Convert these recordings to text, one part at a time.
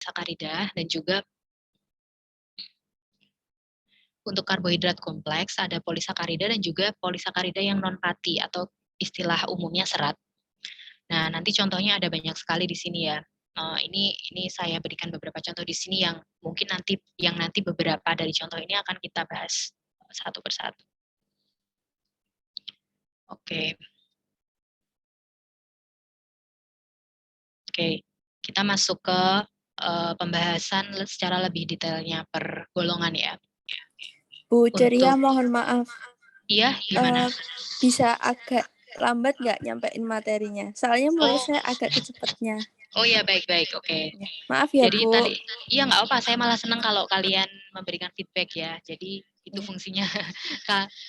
sakarida dan juga untuk karbohidrat kompleks ada polisakarida dan juga polisakarida yang non-fatty atau istilah umumnya serat. Nah, nanti contohnya ada banyak sekali di sini ya. Ini saya berikan beberapa contoh di sini yang mungkin nanti beberapa dari contoh ini akan kita bahas satu persatu. Oke. Oke, kita masuk ke pembahasan secara lebih detailnya per golongan ya. Bu Ceria, mohon maaf. Iya, gimana? Bisa agak lambat nggak nyampein materinya? Soalnya mulai saya agak kecepatnya. Oh iya, baik-baik, oke. Maaf ya, Jadi Bu. tadi, iya nggak apa, saya malah senang kalau kalian memberikan feedback ya. Jadi itu fungsinya,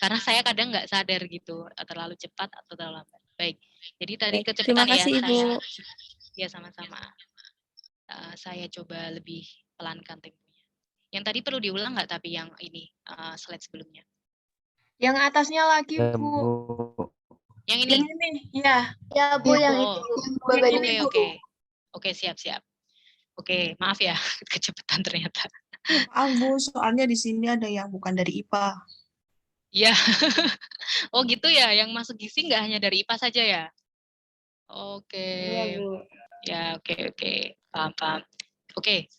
karena saya kadang nggak sadar gitu, terlalu cepat atau terlalu lambat. Baik, jadi tadi Baik, terima kecepatan ya kasih, Ibu. Ya sama-sama. Saya coba lebih pelankan temponya. Yang tadi perlu diulang nggak tapi yang ini slide sebelumnya? Yang atasnya lagi, Bu. Yang ini? Yang ini, ya. Ya, Bu, yang itu. Oke, siap-siap. Oke, maaf ya, kecepatan ternyata. Maaf, Bu, soalnya di sini ada yang bukan dari IPA. Ya, oh gitu ya, yang masuk gizi nggak hanya dari IPA saja ya? Oke. Iya, Bu. Ya, oke. Paham. Oke,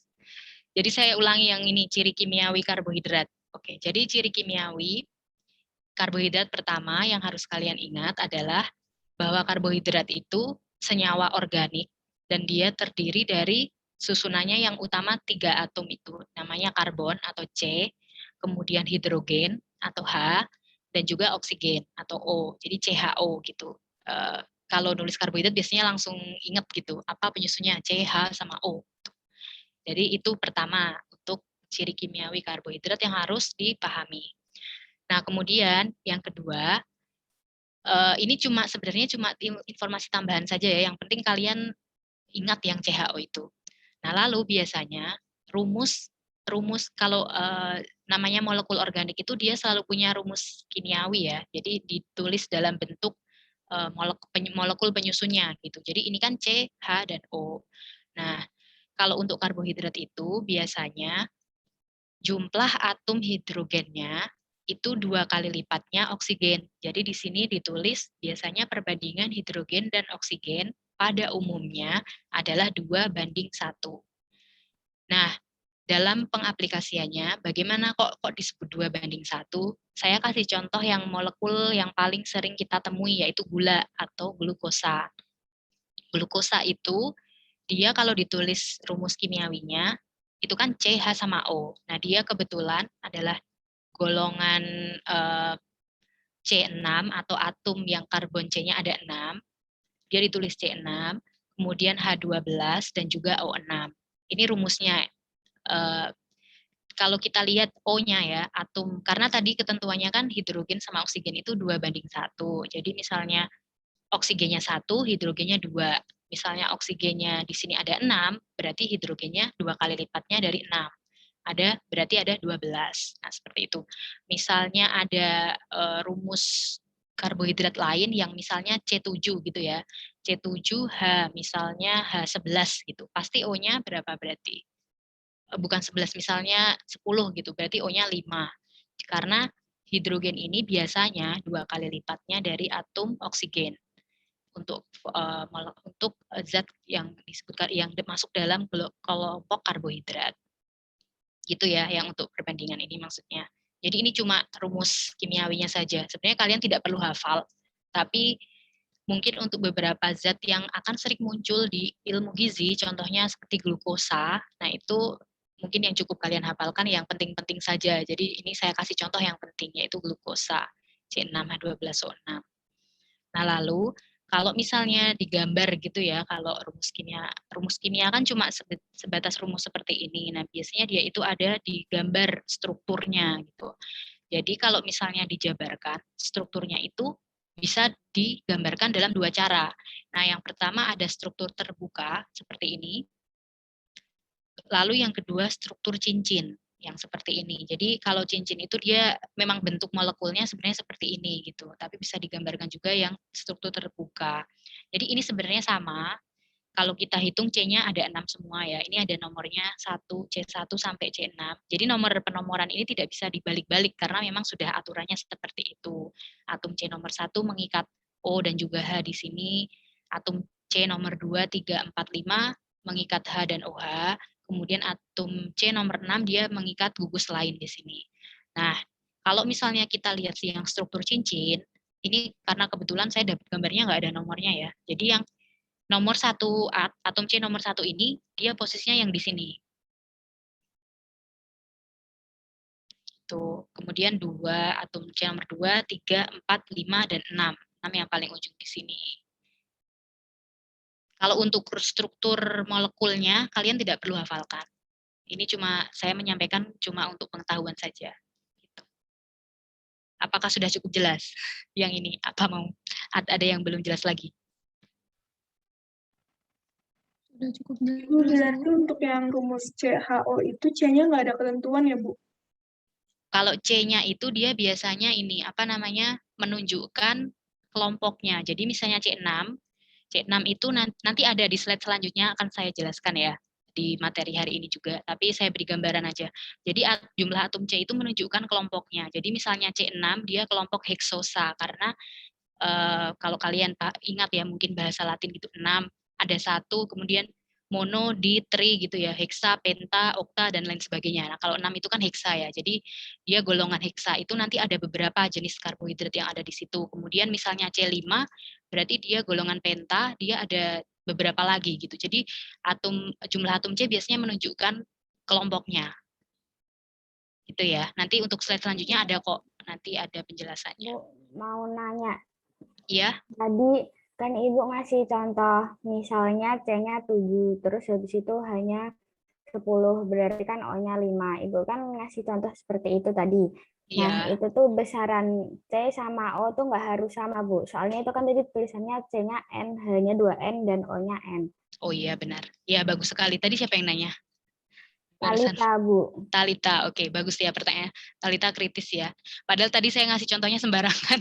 jadi saya ulangi yang ini, ciri kimiawi karbohidrat. Oke, jadi ciri kimiawi karbohidrat pertama yang harus kalian ingat adalah bahwa karbohidrat itu senyawa organik dan dia terdiri dari susunannya yang utama 3 atom itu, namanya karbon atau C, kemudian hidrogen atau H, dan juga oksigen atau O, jadi CHO gitu. Kalau nulis karbohidrat biasanya langsung ingat gitu, apa penyusunnya CH sama O. Jadi itu pertama untuk ciri kimiawi karbohidrat yang harus dipahami. Nah, kemudian yang kedua, ini sebenarnya cuma informasi tambahan saja ya, yang penting kalian ingat yang CHO itu. Nah, lalu biasanya rumus kalau namanya molekul organik itu dia selalu punya rumus kimiawi ya, jadi ditulis dalam bentuk molekul penyusunnya gitu. Jadi ini kan C, H, dan O. Nah, kalau untuk karbohidrat itu biasanya jumlah atom hidrogennya itu 2 kali lipatnya oksigen. Jadi di sini ditulis biasanya perbandingan hidrogen dan oksigen pada umumnya adalah 2:1. Nah, dalam pengaplikasiannya, bagaimana kok disebut 2:1? Saya kasih contoh yang molekul yang paling sering kita temui, yaitu gula atau glukosa. Glukosa itu, dia kalau ditulis rumus kimiawinya, itu kan CH sama O. Nah, dia kebetulan adalah golongan C6 atau atom yang karbon C-nya ada 6. Dia ditulis C6, kemudian H12 dan juga O6. Ini rumusnya. Kalau kita lihat O-nya ya, atom, karena tadi ketentuannya kan hidrogen sama oksigen itu 2:1. Jadi misalnya oksigennya 1, hidrogennya 2. Misalnya oksigennya di sini ada 6, berarti hidrogennya 2 kali lipatnya dari 6. Berarti ada 12. Nah, seperti itu. Misalnya ada rumus karbohidrat lain yang misalnya C7 gitu ya. C7H, misalnya H11 gitu. Pasti O-nya berapa berarti? Bukan 11, misalnya 10 gitu. Berarti O-nya 5. Karena hidrogen ini biasanya 2 kali lipatnya dari atom oksigen. Untuk zat yang disebutkan yang masuk dalam kelompok karbohidrat. Gitu ya, yang untuk perbandingan ini maksudnya. Jadi ini cuma rumus kimiawinya saja. Sebenarnya kalian tidak perlu hafal, tapi mungkin untuk beberapa zat yang akan sering muncul di ilmu gizi, contohnya seperti glukosa, nah itu mungkin yang cukup kalian hafalkan yang penting-penting saja. Jadi ini saya kasih contoh yang penting, yaitu glukosa, C6H12O6. Nah lalu, kalau misalnya digambar gitu ya, kalau rumus kimia kan cuma sebatas rumus seperti ini. Nah, biasanya dia itu ada di gambar strukturnya gitu. Jadi kalau misalnya dijabarkan, strukturnya itu bisa digambarkan dalam 2 cara. Nah, yang pertama ada struktur terbuka seperti ini. Lalu yang kedua struktur cincin yang seperti ini. Jadi kalau cincin itu dia memang bentuk molekulnya sebenarnya seperti ini gitu, tapi bisa digambarkan juga yang struktur terbuka. Jadi ini sebenarnya sama. kalau kita hitung C-nya ada 6 semua ya. Ini ada nomornya 1, C1 sampai C6. Jadi nomor penomoran ini tidak bisa dibalik-balik karena memang sudah aturannya seperti itu. Atom C nomor 1 mengikat O dan juga H di sini. Atom C nomor 2, 3, 4, 5 mengikat H dan OH. Kemudian atom C nomor 6 dia mengikat gugus lain di sini. Nah, kalau misalnya kita lihat yang struktur cincin, ini karena kebetulan saya dapat gambarnya nggak ada nomornya ya. Jadi yang nomor 1, atom C nomor 1 ini, dia posisinya yang di sini. Tuh. Kemudian 2, atom C nomor 2, 3, 4, 5, dan 6. 6 yang paling ujung di sini. Kalau untuk struktur molekulnya, kalian tidak perlu hafalkan. Ini cuma, saya menyampaikan cuma untuk pengetahuan saja. Gitu. Apakah sudah cukup jelas yang ini? Apa mau ada yang belum jelas lagi? Sudah cukup Bu, berarti untuk yang rumus CHO itu C-nya nggak ada ketentuan ya, Bu? Kalau C-nya itu dia biasanya ini, apa namanya, menunjukkan kelompoknya. Jadi misalnya C6 itu nanti ada di slide selanjutnya akan saya jelaskan ya, di materi hari ini juga. Tapi saya beri gambaran aja. Jadi jumlah atom C itu menunjukkan kelompoknya. Jadi misalnya C6 dia kelompok heksosa, karena kalau kalian ingat ya, mungkin bahasa Latin gitu, 6, ada 1, kemudian mono, di, tri gitu ya, heksa, penta, okta, dan lain sebagainya. Nah, kalau 6 itu kan heksa ya, jadi dia golongan heksa itu nanti ada beberapa jenis karbohidrat yang ada di situ. Kemudian misalnya C5, berarti dia golongan penta, dia ada beberapa lagi gitu. Jadi jumlah atom C biasanya menunjukkan kelompoknya. Gitu ya. Nanti untuk slide selanjutnya ada kok, nanti ada penjelasannya. Bu, mau nanya. Iya. Tadi kan Ibu ngasih contoh, misalnya C-nya 7, terus habis itu hanya 10, berarti kan O-nya 5. Ibu kan ngasih contoh seperti itu tadi. Nah, Iya. itu tuh besaran C sama O tuh nggak harus sama, Bu. Soalnya itu kan tadi tulisannya C-nya N, H-nya 2N, dan O-nya N. Oh iya, benar. Ya, bagus sekali. Tadi siapa yang nanya? Barusan. Talita, Bu. Talita, oke, bagus ya pertanyaan. Talita kritis ya. Padahal tadi saya ngasih contohnya sembarangan.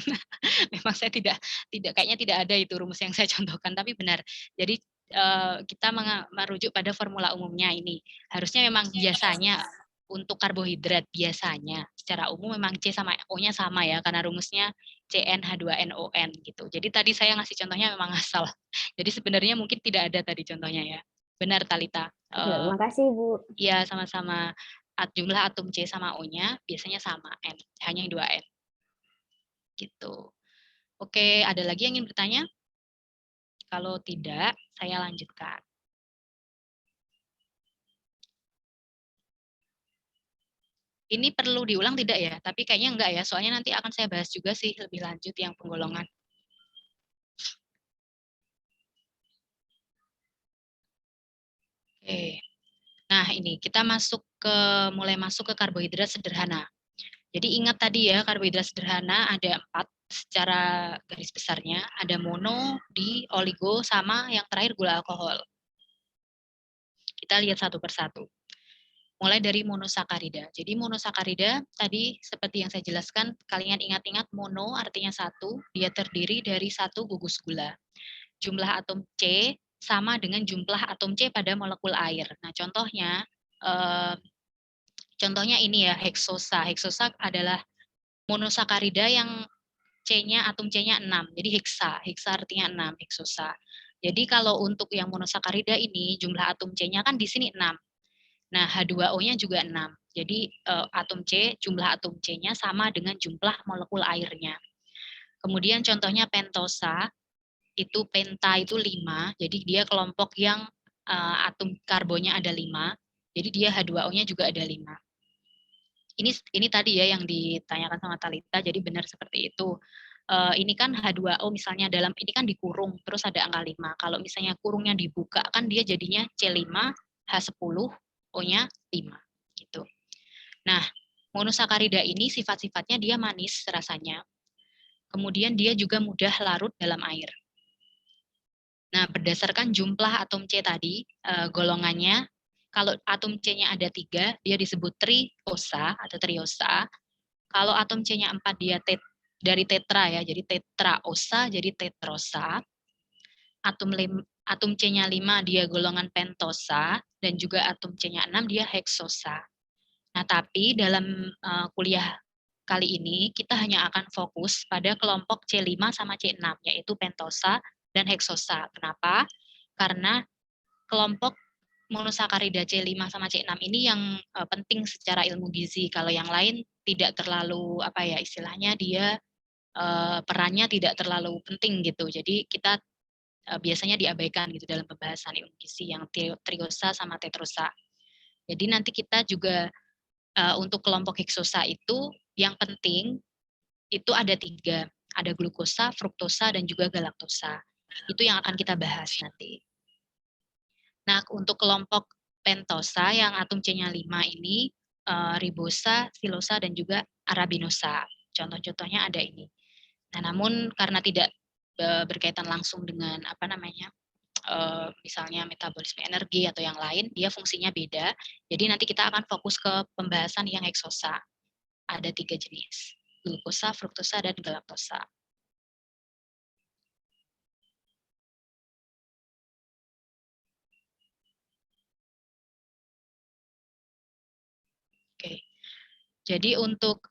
Memang saya tidak kayaknya tidak ada itu rumus yang saya contohkan, tapi benar. Jadi kita merujuk pada formula umumnya ini. Harusnya memang biasanya untuk karbohidrat biasanya secara umum memang C sama O-nya sama ya, karena rumusnya CnH2nOn gitu. Jadi tadi saya ngasih contohnya memang asal. Jadi sebenarnya mungkin tidak ada tadi contohnya ya. Benar Talita. Oke, makasih, Bu. Ya, sama-sama. Jumlah atom C sama O-nya biasanya sama, N. Hanya 2N. Gitu. Oke, ada lagi yang ingin bertanya? Kalau tidak, saya lanjutkan. Ini perlu diulang tidak ya? Tapi kayaknya enggak ya, soalnya nanti akan saya bahas juga sih lebih lanjut yang penggolongan. Oke. Nah, ini kita mulai masuk ke karbohidrat sederhana. Jadi ingat tadi ya, karbohidrat sederhana ada 4 secara garis besarnya. Ada mono, di, oligo, sama yang terakhir gula alkohol. Kita lihat satu persatu. Mulai dari monosakarida. Jadi monosakarida tadi seperti yang saya jelaskan, kalian ingat-ingat mono artinya 1, dia terdiri dari 1 gugus gula. Jumlah atom C sama dengan jumlah atom C pada molekul air. Nah, contohnya ini ya, heksosa. Heksosa adalah monosakarida yang atom C-nya 6. Jadi heksa artinya 6, heksosa. Jadi kalau untuk yang monosakarida ini jumlah atom C-nya kan di sini 6. Nah, H2O-nya juga 6. Jadi jumlah atom C-nya sama dengan jumlah molekul airnya. Kemudian contohnya pentosa, itu penta itu 5. Jadi dia kelompok yang atom karbonnya ada 5. Jadi dia H2O-nya juga ada 5. Ini tadi ya yang ditanyakan sama Talita, jadi benar seperti itu. Ini kan H2O misalnya ini kan dikurung, terus ada angka 5. Kalau misalnya kurungnya dibuka kan dia jadinya C5, H10, O-nya 5. Gitu. Nah, monosakarida ini sifat-sifatnya dia manis rasanya. Kemudian dia juga mudah larut dalam air. Nah, berdasarkan jumlah atom C tadi, golongannya, kalau atom C-nya ada 3, dia disebut triosa atau triosa. Kalau atom C-nya 4, dia dari tetra ya, jadi tetraosa, jadi tetrosa. atom C-nya 5 dia golongan pentosa, dan juga atom C-nya 6 dia heksosa. Nah, tapi dalam kuliah kali ini kita hanya akan fokus pada kelompok C5 sama C6, yaitu pentosa dan heksosa. Kenapa? Karena kelompok monosakarida C5 sama C6 ini yang penting secara ilmu gizi. Kalau yang lain tidak terlalu istilahnya dia perannya tidak terlalu penting gitu. Jadi kita biasanya diabaikan gitu dalam pembahasan ilmu gizi yang triosa sama tetrosa. Jadi nanti kita juga untuk kelompok heksosa itu yang penting itu ada 3, ada glukosa, fruktosa, dan juga galaktosa. Itu yang akan kita bahas nanti. Nah, untuk kelompok pentosa yang atom C-nya 5 ini ribosa, silosa, dan juga arabinosa. Contoh-contohnya ada ini. Nah, namun karena tidak berkaitan langsung dengan misalnya metabolisme energi atau yang lain, dia fungsinya beda. Jadi nanti kita akan fokus ke pembahasan yang heksosa. Ada 3 jenis, glukosa, fruktosa, dan galaktosa. Oke, jadi untuk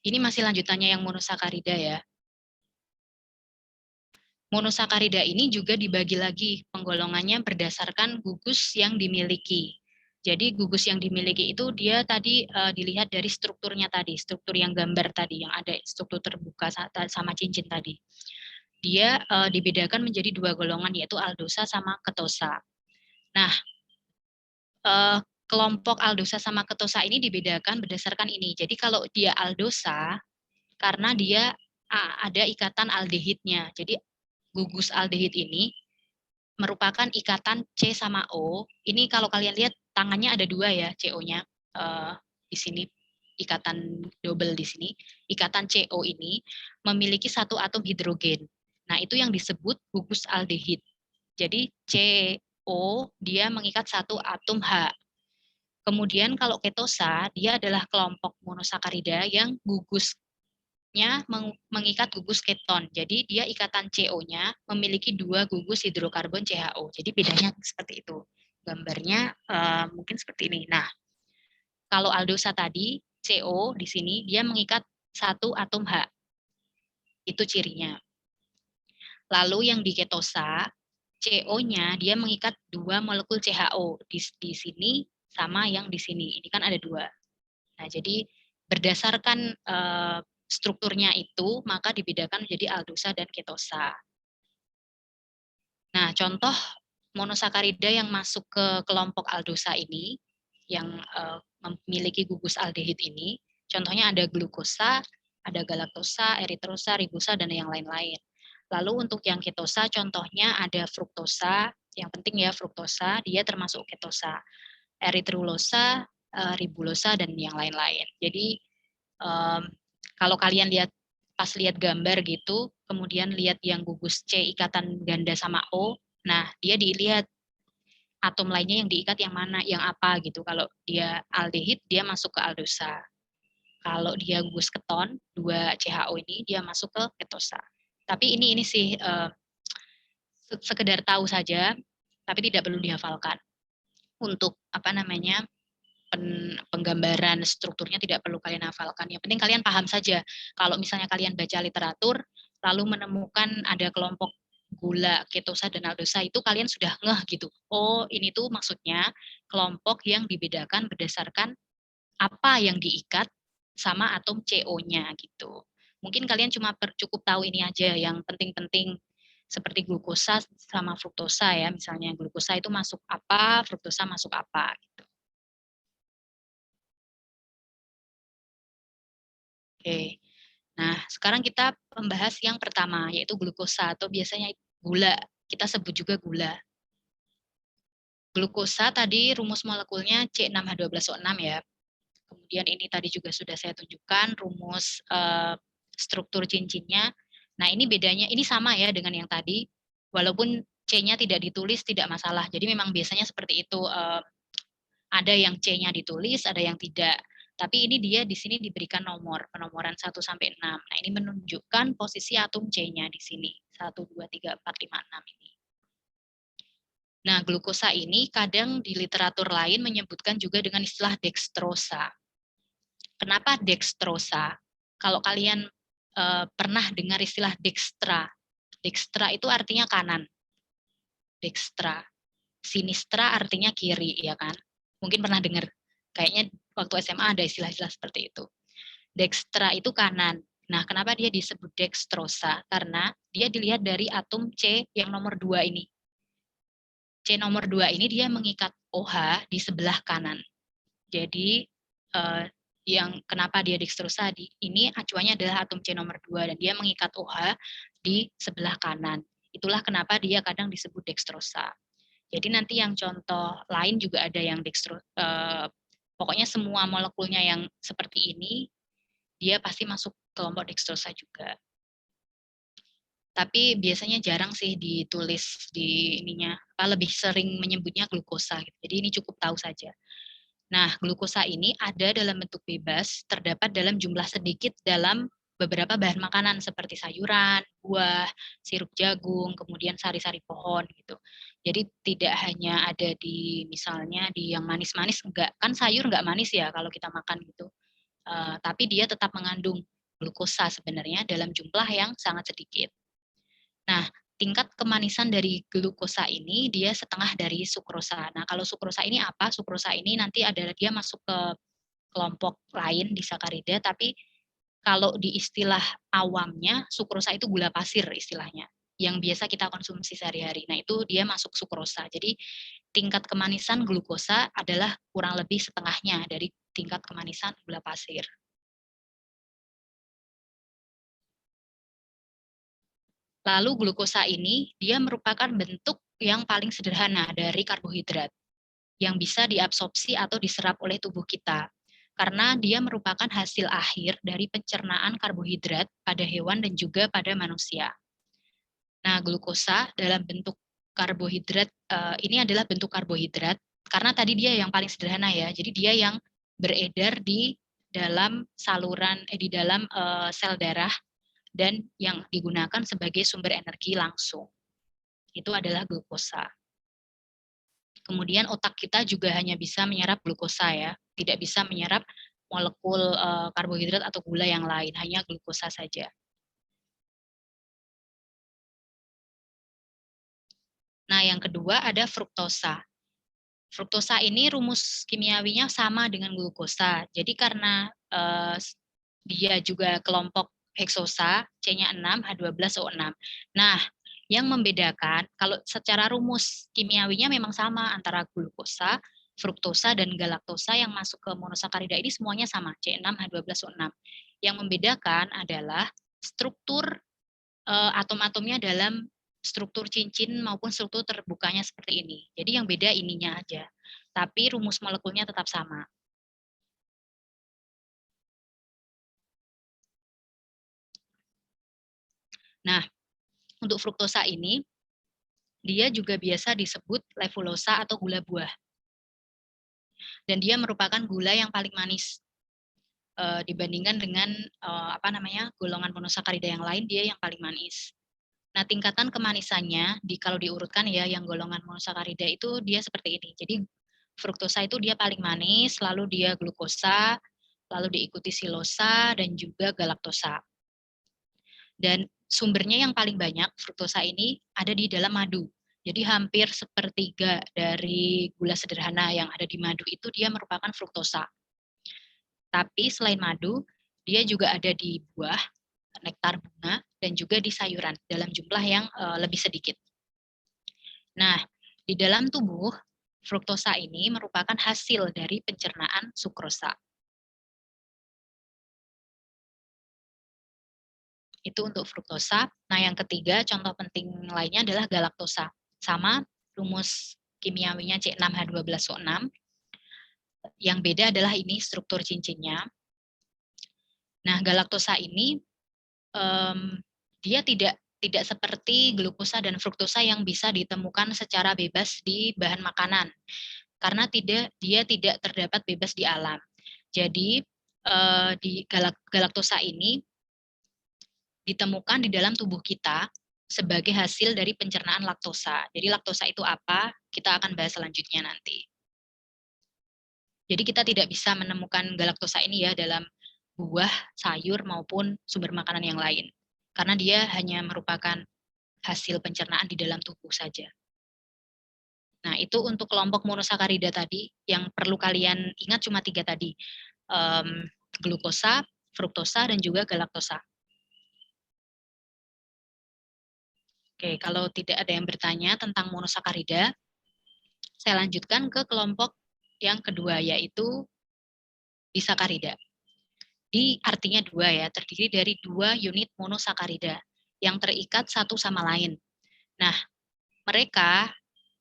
ini masih lanjutannya yang monosakarida ya. Monosakarida ini juga dibagi lagi penggolongannya berdasarkan gugus yang dimiliki. Jadi gugus yang dimiliki itu dia tadi dilihat dari strukturnya tadi, struktur yang gambar tadi, yang ada struktur terbuka sama cincin tadi. Dia dibedakan menjadi 2 golongan, yaitu aldosa sama ketosa. Nah, kelompok aldosa sama ketosa ini dibedakan berdasarkan ini. Jadi kalau dia aldosa, karena dia ada ikatan aldehidnya. Jadi gugus aldehid ini merupakan ikatan C sama O. Ini kalau kalian lihat tangannya ada 2 ya, CO-nya di sini, ikatan double di sini. Ikatan CO ini memiliki 1 atom hidrogen. Nah, itu yang disebut gugus aldehid. Jadi CO dia mengikat 1 atom H. Kemudian kalau ketosa dia adalah kelompok monosakarida yang gugusnya mengikat gugus keton. Jadi dia ikatan CO-nya memiliki 2 gugus hidrokarbon CHO. Jadi bedanya seperti itu. Gambarnya mungkin seperti ini. Nah, kalau aldosa tadi CO di sini dia mengikat 1 atom H. Itu cirinya. Lalu yang di ketosa CO-nya dia mengikat 2 molekul CHO di sini sama yang di sini. Ini kan ada 2. Nah, jadi berdasarkan strukturnya itu, maka dibedakan menjadi aldosa dan ketosa. Nah, contoh monosakarida yang masuk ke kelompok aldosa ini, yang memiliki gugus aldehid ini, contohnya ada glukosa, ada galaktosa, eritrosa, ribosa, dan yang lain-lain. Lalu untuk yang ketosa, contohnya ada fruktosa, yang penting ya fruktosa, dia termasuk ketosa, eritriulosa, ribulosa, dan yang lain-lain. Jadi kalau kalian pas lihat gambar gitu, kemudian lihat yang gugus C ikatan ganda sama O, nah dia dilihat atom lainnya yang diikat yang mana, yang apa gitu. Kalau dia aldehid, dia masuk ke aldosa. Kalau dia gugus keton, 2 CHO ini, dia masuk ke ketosa. Tapi ini sih sekedar tahu saja, tapi tidak perlu dihafalkan. Untuk penggambaran strukturnya tidak perlu kalian hafalkan. Yang penting kalian paham saja. Kalau misalnya kalian baca literatur, lalu menemukan ada kelompok gula, ketosa, dan aldosa, itu kalian sudah ngeh gitu. Oh, ini tuh maksudnya kelompok yang dibedakan berdasarkan apa yang diikat sama atom CO-nya gitu. Mungkin kalian cuma cukup tahu ini aja, yang penting-penting seperti glukosa sama fruktosa ya, misalnya glukosa itu masuk apa, fruktosa masuk apa gitu. Oke. Nah, sekarang kita membahas yang pertama, yaitu glukosa atau biasanya gula. Kita sebut juga gula. Glukosa tadi rumus molekulnya C6H12O6 ya. Kemudian ini tadi juga sudah saya tunjukkan rumus struktur cincinnya. Nah, ini bedanya, ini sama ya dengan yang tadi. Walaupun C-nya tidak ditulis, tidak masalah. Jadi memang biasanya seperti itu. Ada yang C-nya ditulis, ada yang tidak. Tapi ini dia di sini diberikan nomor, penomoran 1 sampai 6. Nah, ini menunjukkan posisi atom C-nya di sini. 1, 2, 3, 4, 5, 6 ini. Nah, glukosa ini kadang di literatur lain menyebutkan juga dengan istilah dextrosa. Kenapa dextrosa? Kalau kalian pernah dengar istilah dextra, dextra itu artinya kanan. Dextra. Sinistra artinya kiri, ya kan? Mungkin pernah dengar. Kayaknya waktu SMA ada istilah-istilah seperti itu. Dextra itu kanan. Nah, kenapa dia disebut dextrosa? Karena dia dilihat dari atom C yang nomor 2 ini. C nomor 2 ini dia mengikat OH di sebelah kanan. Jadi, yang kenapa dia dextrosa, ini acuannya adalah atom C nomor 2, dan dia mengikat OH di sebelah kanan. Itulah kenapa dia kadang disebut dextrosa. Jadi nanti yang contoh lain juga ada yang pokoknya semua molekulnya yang seperti ini, dia pasti masuk kelompok dextrosa juga. Tapi biasanya jarang sih ditulis di ininya, lebih sering menyebutnya glukosa. Jadi ini cukup tahu saja. Nah, glukosa ini ada dalam bentuk bebas, terdapat dalam jumlah sedikit dalam beberapa bahan makanan seperti sayuran, buah, sirup jagung, kemudian sari-sari pohon gitu. Jadi tidak hanya ada di misalnya di yang manis-manis, enggak, kan sayur enggak manis ya kalau kita makan gitu. Tapi dia tetap mengandung glukosa sebenarnya dalam jumlah yang sangat sedikit. Nah, tingkat kemanisan dari glukosa ini dia setengah dari sukrosa. Nah, kalau sukrosa ini apa? Sukrosa ini nanti adalah dia masuk ke kelompok lain di sakarida, tapi kalau di istilah awamnya, sukrosa itu gula pasir istilahnya, yang biasa kita konsumsi sehari-hari. Nah, itu dia masuk sukrosa. Jadi, tingkat kemanisan glukosa adalah kurang lebih setengahnya dari tingkat kemanisan gula pasir. Lalu glukosa ini, dia merupakan bentuk yang paling sederhana dari karbohidrat, yang bisa diabsorpsi atau diserap oleh tubuh kita. Karena dia merupakan hasil akhir dari pencernaan karbohidrat pada hewan dan juga pada manusia. Nah, glukosa dalam bentuk karbohidrat, ini adalah bentuk karbohidrat, karena tadi dia yang paling sederhana ya, jadi dia yang beredar di dalam saluran, di dalam sel darah, dan yang digunakan sebagai sumber energi langsung. Itu adalah glukosa. Kemudian otak kita juga hanya bisa menyerap glukosa ya, tidak bisa menyerap molekul karbohidrat atau gula yang lain, hanya glukosa saja. Nah, yang kedua ada fruktosa. Fruktosa ini rumus kimiawinya sama dengan glukosa. Jadi karena dia juga kelompok heksosa, C-nya 6, H12O6. Nah, yang membedakan, kalau secara rumus kimiawinya memang sama antara glukosa, fruktosa, dan galaktosa yang masuk ke monosakarida ini semuanya sama, C6, H12O6. Yang membedakan adalah struktur atom-atomnya dalam struktur cincin maupun struktur terbukanya seperti ini. Jadi yang beda ininya aja. Tapi rumus molekulnya tetap sama. Nah, untuk fruktosa ini, dia juga biasa disebut levulosa atau gula buah. Dan dia merupakan gula yang paling manis. Dibandingkan dengan golongan monosakarida yang lain, dia yang paling manis. Nah, tingkatan kemanisannya, kalau diurutkan ya, yang golongan monosakarida itu dia seperti ini. Jadi, fruktosa itu dia paling manis, lalu dia glukosa, lalu diikuti silosa, dan juga galaktosa. Dan sumbernya yang paling banyak, fruktosa ini ada di dalam madu. Jadi hampir sepertiga dari gula sederhana yang ada di madu itu dia merupakan fruktosa. Tapi selain madu, dia juga ada di buah, nektar bunga, dan juga di sayuran dalam jumlah yang lebih sedikit. Nah, di dalam tubuh, fruktosa ini merupakan hasil dari pencernaan sukrosa. Itu untuk fruktosa. Nah, yang ketiga, contoh penting lainnya adalah galaktosa. Sama, rumus kimiawinya C6H12O6. Yang beda adalah ini struktur cincinnya. Nah, galaktosa ini dia tidak seperti glukosa dan fruktosa yang bisa ditemukan secara bebas di bahan makanan, karena dia tidak terdapat bebas di alam. Jadi di galaktosa ini ditemukan di dalam tubuh kita sebagai hasil dari pencernaan laktosa. Jadi laktosa itu apa? kita akan bahas selanjutnya nanti. Jadi kita tidak bisa menemukan galaktosa ini ya dalam buah, sayur, maupun sumber makanan yang lain. Karena dia hanya merupakan hasil pencernaan di dalam tubuh saja. Nah, itu untuk kelompok monosakarida tadi, yang perlu kalian ingat cuma 3 tadi. Glukosa, fruktosa, dan juga galaktosa. Oke, kalau tidak ada yang bertanya tentang monosakarida, saya lanjutkan ke kelompok yang kedua, yaitu disakarida. Artinya 2 ya, terdiri dari 2 unit monosakarida yang terikat satu sama lain. Nah, mereka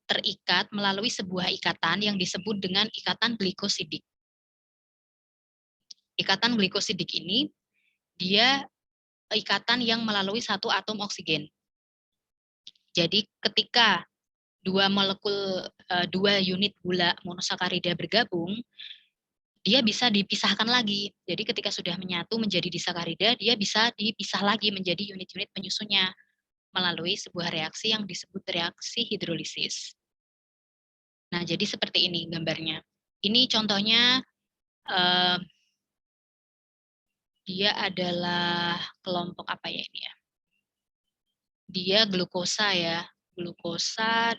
terikat melalui sebuah ikatan yang disebut dengan ikatan glikosidik. Ikatan glikosidik ini, dia ikatan yang melalui satu atom oksigen. Jadi ketika 2 unit gula monosakarida bergabung, dia bisa dipisahkan lagi. Jadi ketika sudah menyatu menjadi disakarida, dia bisa dipisah lagi menjadi unit-unit penyusunnya melalui sebuah reaksi yang disebut reaksi hidrolisis. Nah, jadi seperti ini gambarnya. Ini contohnya dia adalah kelompok apa ya ini ya? Dia glukosa ya, glukosa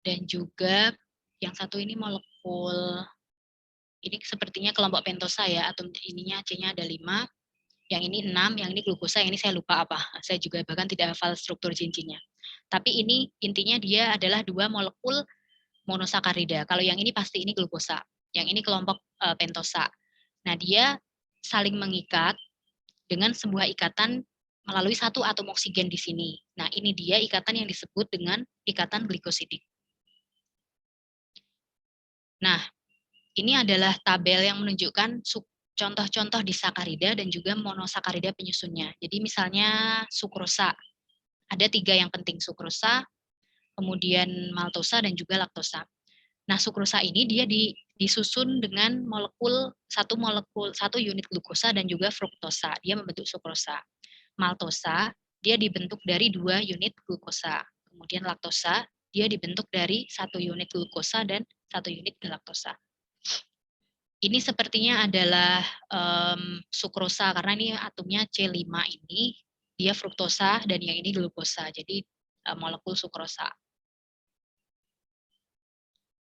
dan juga yang satu ini molekul, ini sepertinya kelompok pentosa ya, atom ininya C-nya ada 5, yang ini 6, yang ini glukosa, yang ini saya lupa apa. Saya juga bahkan tidak hafal struktur cincinnya. Tapi ini intinya dia adalah 2 molekul monosakarida. Kalau yang ini pasti ini glukosa, yang ini kelompok pentosa. Nah, dia saling mengikat dengan sebuah ikatan melalui satu atom oksigen di sini. Nah, ini dia ikatan yang disebut dengan ikatan glikosidik. Nah, ini adalah tabel yang menunjukkan contoh-contoh disakarida dan juga monosakarida penyusunnya. Jadi misalnya sukrosa. Ada 3 yang penting, sukrosa, kemudian maltosa, dan juga laktosa. Nah, sukrosa ini dia disusun dengan satu unit glukosa dan juga fruktosa. Dia membentuk sukrosa. Maltosa, dia dibentuk dari 2 unit glukosa. Kemudian laktosa, dia dibentuk dari 1 unit glukosa dan 1 unit galaktosa. Ini sepertinya adalah sukrosa, karena ini atomnya C5 ini, dia fruktosa, dan yang ini glukosa. Jadi molekul sukrosa.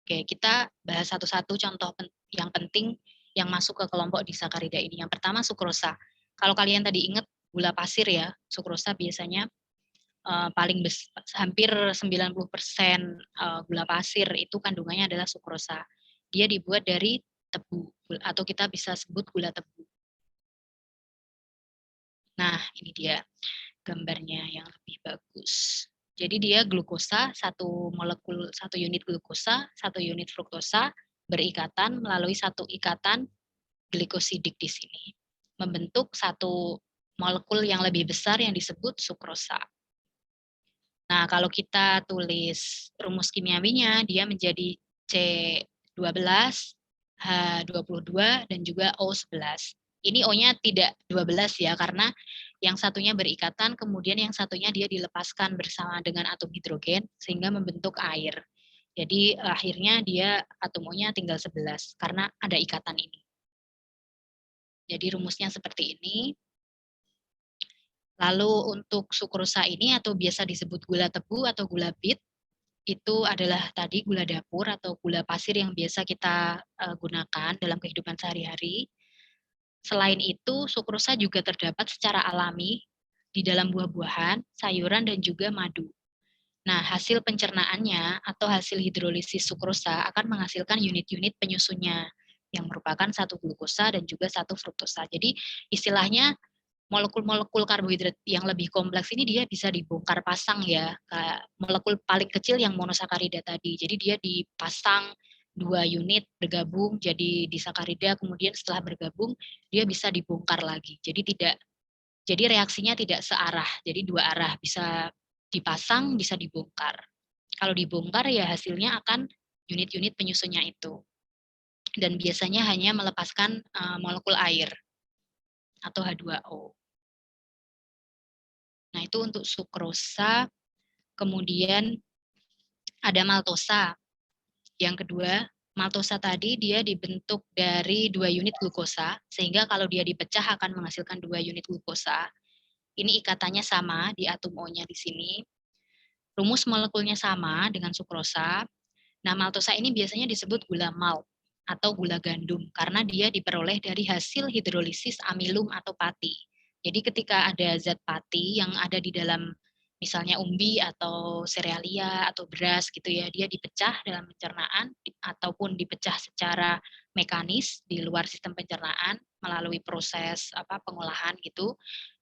Oke, kita bahas satu-satu contoh yang penting yang masuk ke kelompok disakarida ini. Yang pertama sukrosa. Kalau kalian tadi ingat gula pasir ya, sukrosa biasanya hampir 90% gula pasir itu kandungannya adalah sukrosa. Dia dibuat dari tebu, atau kita bisa sebut gula tebu. Nah, ini dia gambarnya yang lebih bagus. Jadi dia glukosa, 1 unit glukosa, 1 unit fruktosa, berikatan melalui 1 ikatan glikosidik di sini. Membentuk 1 molekul yang lebih besar yang disebut sukrosa. Nah, kalau kita tulis rumus kimiawinya, dia menjadi C12, H22, dan juga O11. Ini O-nya tidak 12 ya, karena yang satunya berikatan, kemudian yang satunya dia dilepaskan bersama dengan atom hidrogen, sehingga membentuk air. Jadi akhirnya dia atom O-nya tinggal 11, karena ada ikatan ini. Jadi rumusnya seperti ini. Lalu untuk sukrosa ini atau biasa disebut gula tebu atau gula bit, itu adalah tadi gula dapur atau gula pasir yang biasa kita gunakan dalam kehidupan sehari-hari. Selain itu, sukrosa juga terdapat secara alami di dalam buah-buahan, sayuran, dan juga madu. Nah, hasil pencernaannya atau hasil hidrolisis sukrosa akan menghasilkan unit-unit penyusunnya yang merupakan 1 glukosa dan juga 1 fruktosa. Jadi istilahnya molekul-molekul karbohidrat yang lebih kompleks ini dia bisa dibongkar pasang ya, molekul paling kecil yang monosakarida tadi. Jadi dia dipasang 2 unit bergabung jadi disakarida, kemudian setelah bergabung dia bisa dibongkar lagi. Jadi reaksinya tidak searah, jadi 2 arah, bisa dipasang, bisa dibongkar. Kalau dibongkar ya hasilnya akan unit-unit penyusunnya itu. Dan biasanya hanya melepaskan molekul air atau H2O. Nah, itu untuk sukrosa. Kemudian ada maltosa. Yang kedua, maltosa tadi dia dibentuk dari 2 unit glukosa, sehingga kalau dia dipecah akan menghasilkan 2 unit glukosa. Ini ikatannya sama di atom O-nya di sini. Rumus molekulnya sama dengan sukrosa. Nah, maltosa ini biasanya disebut gula malt atau gula gandum karena dia diperoleh dari hasil hidrolisis amilum atau pati. Jadi ketika ada zat pati yang ada di dalam misalnya umbi atau serealia atau beras gitu ya, dia dipecah dalam pencernaan ataupun dipecah secara mekanis di luar sistem pencernaan melalui proses pengolahan gitu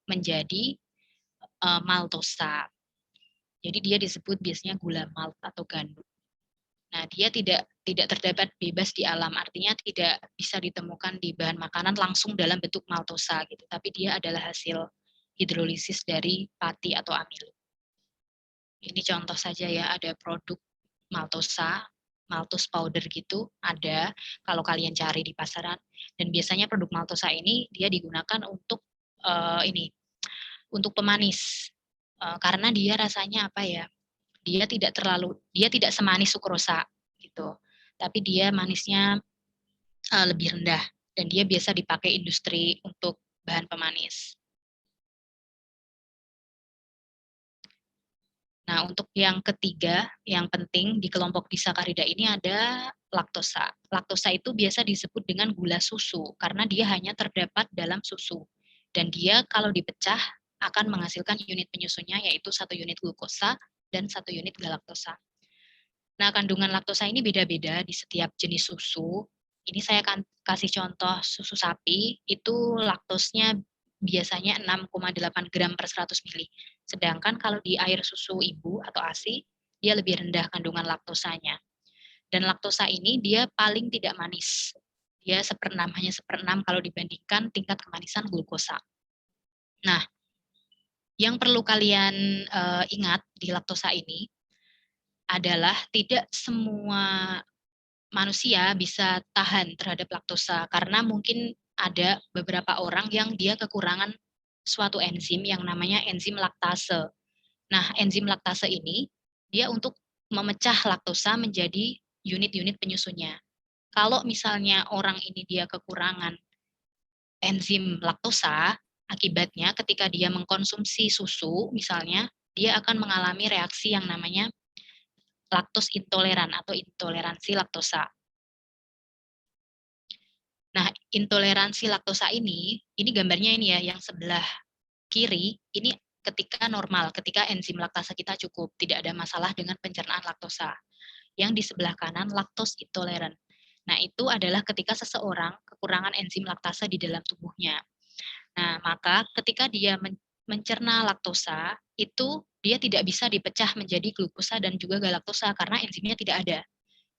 menjadi maltosa. Jadi dia disebut biasanya gula malt atau gandum. Nah, dia tidak terdapat bebas di alam, artinya tidak bisa ditemukan di bahan makanan langsung dalam bentuk maltosa gitu, tapi dia adalah hasil hidrolisis dari pati atau amilum. Ini contoh saja ya, ada produk maltosa, maltus powder gitu, ada kalau kalian cari di pasaran. Dan biasanya produk maltosa ini dia digunakan untuk untuk pemanis, karena dia rasanya dia tidak semanis sukrosa gitu, tapi dia manisnya lebih rendah dan dia biasa dipakai industri untuk bahan pemanis. Nah, untuk yang ketiga, yang penting di kelompok disakarida ini ada laktosa. Laktosa itu biasa disebut dengan gula susu karena dia hanya terdapat dalam susu. Dan dia kalau dipecah akan menghasilkan unit penyusunnya yaitu 1 unit glukosa dan 1 unit galaktosa. Nah, kandungan laktosa ini beda-beda di setiap jenis susu. Ini saya akan kasih contoh susu sapi, itu laktosnya biasanya 6,8 gram per 100 mili. Sedangkan kalau di air susu ibu atau ASI, dia lebih rendah kandungan laktosanya. Dan laktosa ini dia paling tidak manis. Dia hanya 1/6 kalau dibandingkan tingkat kemanisan glukosa. Nah, yang perlu kalian ingat di laktosa ini adalah tidak semua manusia bisa tahan terhadap laktosa karena mungkin ada beberapa orang yang dia kekurangan suatu enzim yang namanya enzim laktase. Nah, enzim laktase ini dia untuk memecah laktosa menjadi unit-unit penyusunnya. Kalau misalnya orang ini dia kekurangan enzim laktosa, akibatnya ketika dia mengkonsumsi susu misalnya, dia akan mengalami reaksi yang namanya laktos intoleran atau intoleransi laktosa. Nah, intoleransi laktosa ini gambarnya ini ya, yang sebelah kiri, ini ketika normal, ketika enzim laktase kita cukup, tidak ada masalah dengan pencernaan laktosa. Yang di sebelah kanan, laktos intoleran. Nah, itu adalah ketika seseorang kekurangan enzim laktase di dalam tubuhnya. Nah, maka ketika dia mencerna laktosa, itu dia tidak bisa dipecah menjadi glukosa dan juga galaktosa karena enzimnya tidak ada.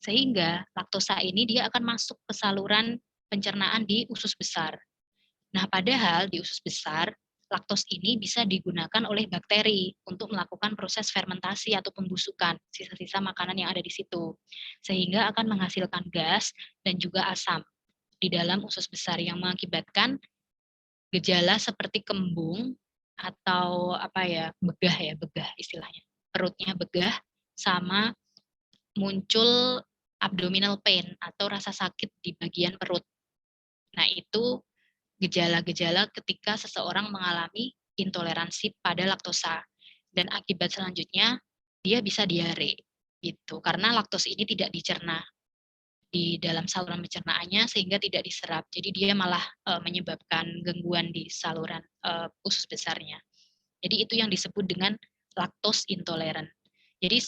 Sehingga laktosa ini dia akan masuk ke saluran pencernaan di usus besar. Nah, padahal di usus besar, laktos ini bisa digunakan oleh bakteri untuk melakukan proses fermentasi atau pembusukan sisa-sisa makanan yang ada di situ. Sehingga akan menghasilkan gas dan juga asam di dalam usus besar yang mengakibatkan gejala seperti kembung atau begah istilahnya. Perutnya begah sama muncul abdominal pain atau rasa sakit di bagian perut. Nah, itu gejala-gejala ketika seseorang mengalami intoleransi pada laktosa. Dan akibat selanjutnya, dia bisa diare. Gitu. Karena laktos ini tidak dicerna di dalam saluran pencernaannya sehingga tidak diserap. Jadi dia malah menyebabkan gangguan di saluran usus besarnya. Jadi itu yang disebut dengan laktos intoleran. Jadi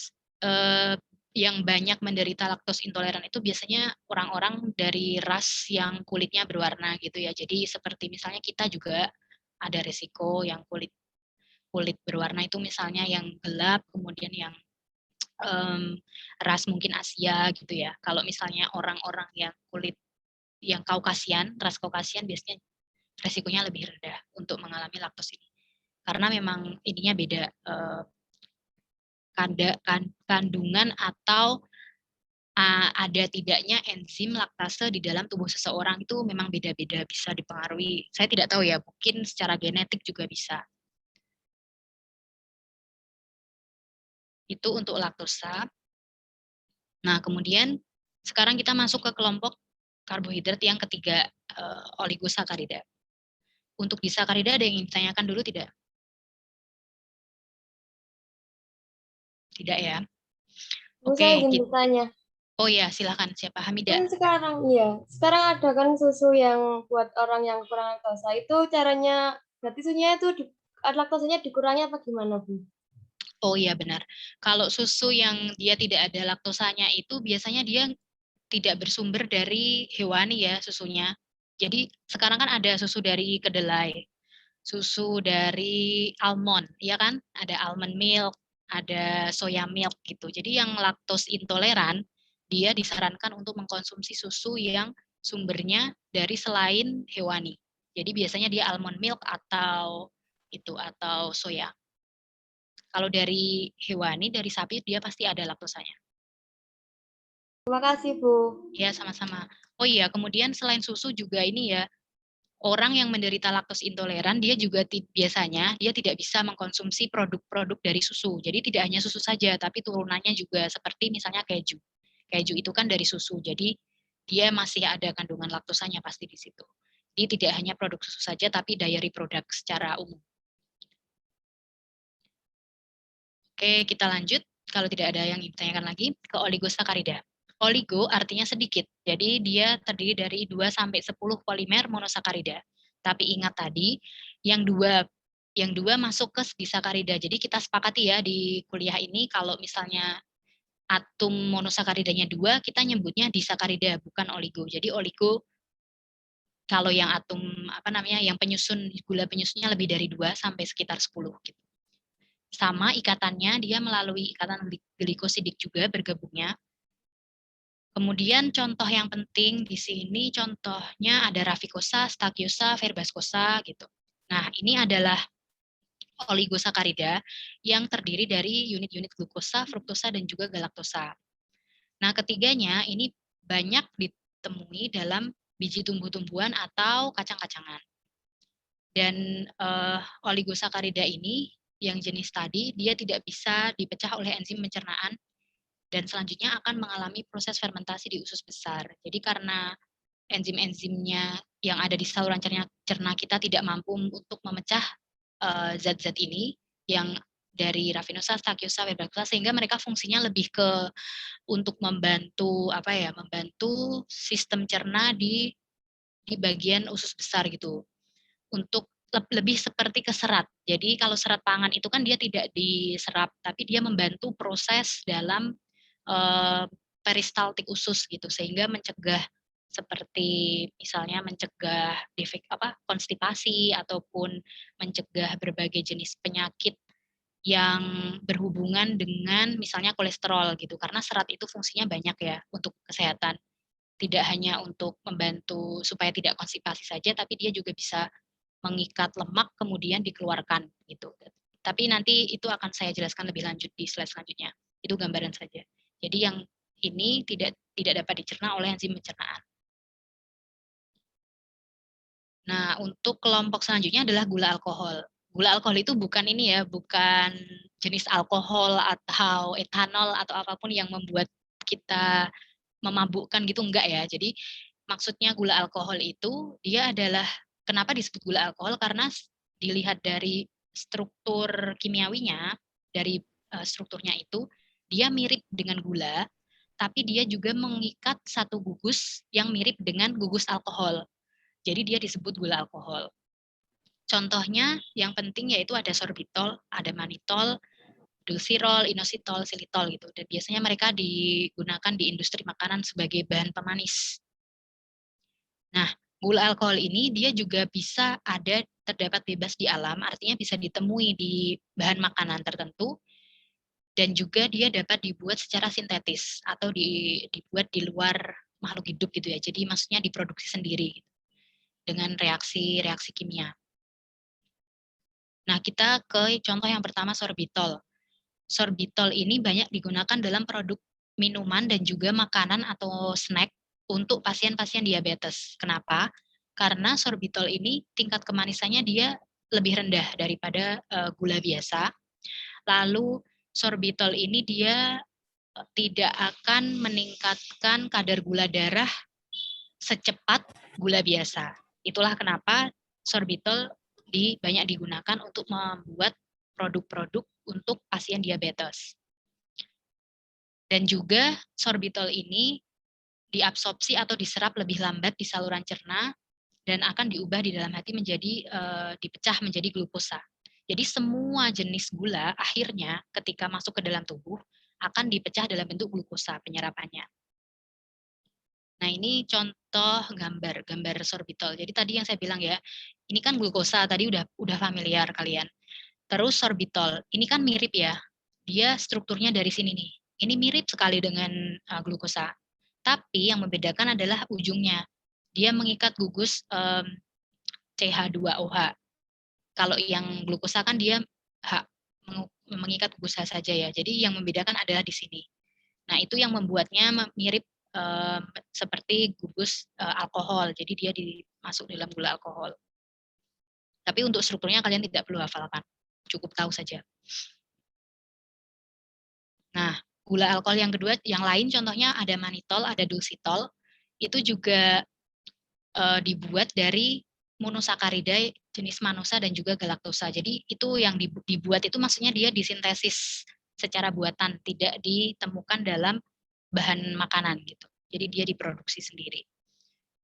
yang banyak menderita laktos intoleran itu biasanya orang-orang dari ras yang kulitnya berwarna gitu ya. Jadi seperti misalnya kita juga ada resiko yang kulit berwarna itu misalnya yang gelap, kemudian yang ras mungkin Asia gitu ya. Kalau misalnya orang-orang yang kulit yang Kaukasian, ras Kaukasian biasanya resikonya lebih rendah untuk mengalami laktos ini. Karena memang ininya beda, kandungan atau ada tidaknya enzim laktase di dalam tubuh seseorang itu memang beda-beda, bisa dipengaruhi. Saya tidak tahu ya, mungkin secara genetik juga bisa. Itu untuk laktosa. Nah, kemudian sekarang kita masuk ke kelompok karbohidrat yang ketiga, oligosakarida. Untuk disakarida ada yang ingin ditanyakan dulu tidak? Tidak ya? Bu, Oke, saya ingin bertanya. oh ya, silakan. Siapa? Hamida? Kan sekarang ada kan susu yang buat orang yang kurang laktosa. Itu caranya, berarti susunya itu laktosanya dikurangi apa gimana, Bu? Oh iya benar. Kalau susu yang dia tidak ada laktosanya itu biasanya dia tidak bersumber dari hewani ya susunya. Jadi sekarang kan ada susu dari kedelai, susu dari almond, ya kan? Ada almond milk, ada soya milk gitu. Jadi yang laktos intoleran, dia disarankan untuk mengkonsumsi susu yang sumbernya dari selain hewani. Jadi biasanya dia almond milk atau soya. Kalau dari hewani, dari sapi dia pasti ada laktosanya. Terima kasih, Bu. Ya, sama-sama. Oh iya, kemudian selain susu juga ini ya, orang yang menderita laktos intoleran, dia juga biasanya dia tidak bisa mengkonsumsi produk-produk dari susu. Jadi tidak hanya susu saja, tapi turunannya juga seperti misalnya keju. Keju itu kan dari susu, jadi dia masih ada kandungan laktosanya pasti di situ. Jadi tidak hanya produk susu saja, tapi dairy product secara umum. Oke, kita lanjut. Kalau tidak ada yang ditanyakan lagi, ke oligosakarida. Oligo artinya sedikit, jadi dia terdiri dari 2-10 polimer monosakarida. Tapi ingat tadi, yang dua masuk ke disakarida. Jadi kita sepakati ya di kuliah ini, kalau misalnya atom monosakaridanya 2, kita nyebutnya disakarida, bukan oligo. Jadi oligo, kalau yang atom yang penyusun, gula penyusunnya lebih dari 2 sampai sekitar 10 gitu. Sama ikatannya, dia melalui ikatan glikosidik juga bergabungnya. Kemudian contoh yang penting di sini, contohnya ada rafikosa, stakiosa, verbascosa gitu. Nah, ini adalah oligosakarida yang terdiri dari unit-unit glukosa, fruktosa, dan juga galaktosa. Nah, ketiganya ini banyak ditemui dalam biji tumbuh-tumbuhan atau kacang-kacangan. Dan oligosakarida ini yang jenis tadi, dia tidak bisa dipecah oleh enzim pencernaan dan selanjutnya akan mengalami proses fermentasi di usus besar. Jadi karena enzim-enzimnya yang ada di saluran cerna kita tidak mampu untuk memecah zat-zat ini yang dari Raffinosa, Stachybosa, Verbascosa, sehingga mereka fungsinya lebih ke untuk membantu membantu sistem cerna di bagian usus besar gitu. Untuk lebih seperti ke serat. Jadi kalau serat pangan itu kan dia tidak diserap, tapi dia membantu proses dalam peristaltik usus gitu, sehingga mencegah seperti misalnya mencegah konstipasi ataupun mencegah berbagai jenis penyakit yang berhubungan dengan misalnya kolesterol gitu, karena serat itu fungsinya banyak ya untuk kesehatan. Tidak hanya untuk membantu supaya tidak konstipasi saja, tapi dia juga bisa mengikat lemak kemudian dikeluarkan gitu. Tapi nanti itu akan saya jelaskan lebih lanjut di slide selanjutnya. Itu gambaran saja. Jadi yang ini tidak dapat dicerna oleh enzim pencernaan. Nah, untuk kelompok selanjutnya adalah gula alkohol. Gula alkohol itu bukan bukan jenis alkohol atau etanol atau apapun yang membuat kita memabukkan gitu, enggak ya. Jadi maksudnya gula alkohol itu dia adalah, kenapa disebut gula alkohol? Karena dilihat dari struktur kimiawinya, dari strukturnya itu, dia mirip dengan gula, tapi dia juga mengikat satu gugus yang mirip dengan gugus alkohol. Jadi dia disebut gula alkohol. Contohnya yang penting yaitu ada sorbitol, ada manitol, dulcirol, inositol, xilitol gitu. Dan biasanya mereka digunakan di industri makanan sebagai bahan pemanis. Nah, gula alkohol ini dia juga bisa terdapat bebas di alam, artinya bisa ditemui di bahan makanan tertentu, dan juga dia dapat dibuat secara sintetis atau dibuat di luar makhluk hidup gitu ya. Jadi maksudnya diproduksi sendiri dengan reaksi kimia. Nah, kita ke contoh yang pertama, sorbitol. Sorbitol ini banyak digunakan dalam produk minuman dan juga makanan atau snack untuk pasien-pasien diabetes. Kenapa? Karena sorbitol ini tingkat kemanisannya dia lebih rendah daripada gula biasa. Lalu sorbitol ini dia tidak akan meningkatkan kadar gula darah secepat gula biasa. Itulah kenapa sorbitol banyak digunakan untuk membuat produk-produk untuk pasien diabetes. Dan juga sorbitol ini diabsorpsi atau diserap lebih lambat di saluran cerna dan akan diubah di dalam hati menjadi dipecah menjadi glukosa. Jadi semua jenis gula akhirnya ketika masuk ke dalam tubuh akan dipecah dalam bentuk glukosa penyerapannya. Nah, ini contoh gambar sorbitol. Jadi tadi yang saya bilang ya, ini kan glukosa tadi udah familiar kalian. Terus sorbitol, ini kan mirip ya. Dia strukturnya dari sini nih. Ini mirip sekali dengan glukosa. Tapi yang membedakan adalah ujungnya. Dia mengikat gugus CH2OH. Kalau yang glukosa kan dia mengikat gugus H saja ya. Jadi yang membedakan adalah di sini. Nah, itu yang membuatnya mirip seperti gugus alkohol. Jadi dia dimasuk dalam gula alkohol. Tapi untuk strukturnya kalian tidak perlu hafalkan. Cukup tahu saja. Nah, gula alkohol yang kedua, yang lain contohnya ada manitol, ada dulsitol. Itu juga dibuat dari monosakarida jenis manosa dan juga galaktosa. Jadi itu yang dibuat itu maksudnya dia disintesis secara buatan, tidak ditemukan dalam bahan makanan gitu. Jadi dia diproduksi sendiri.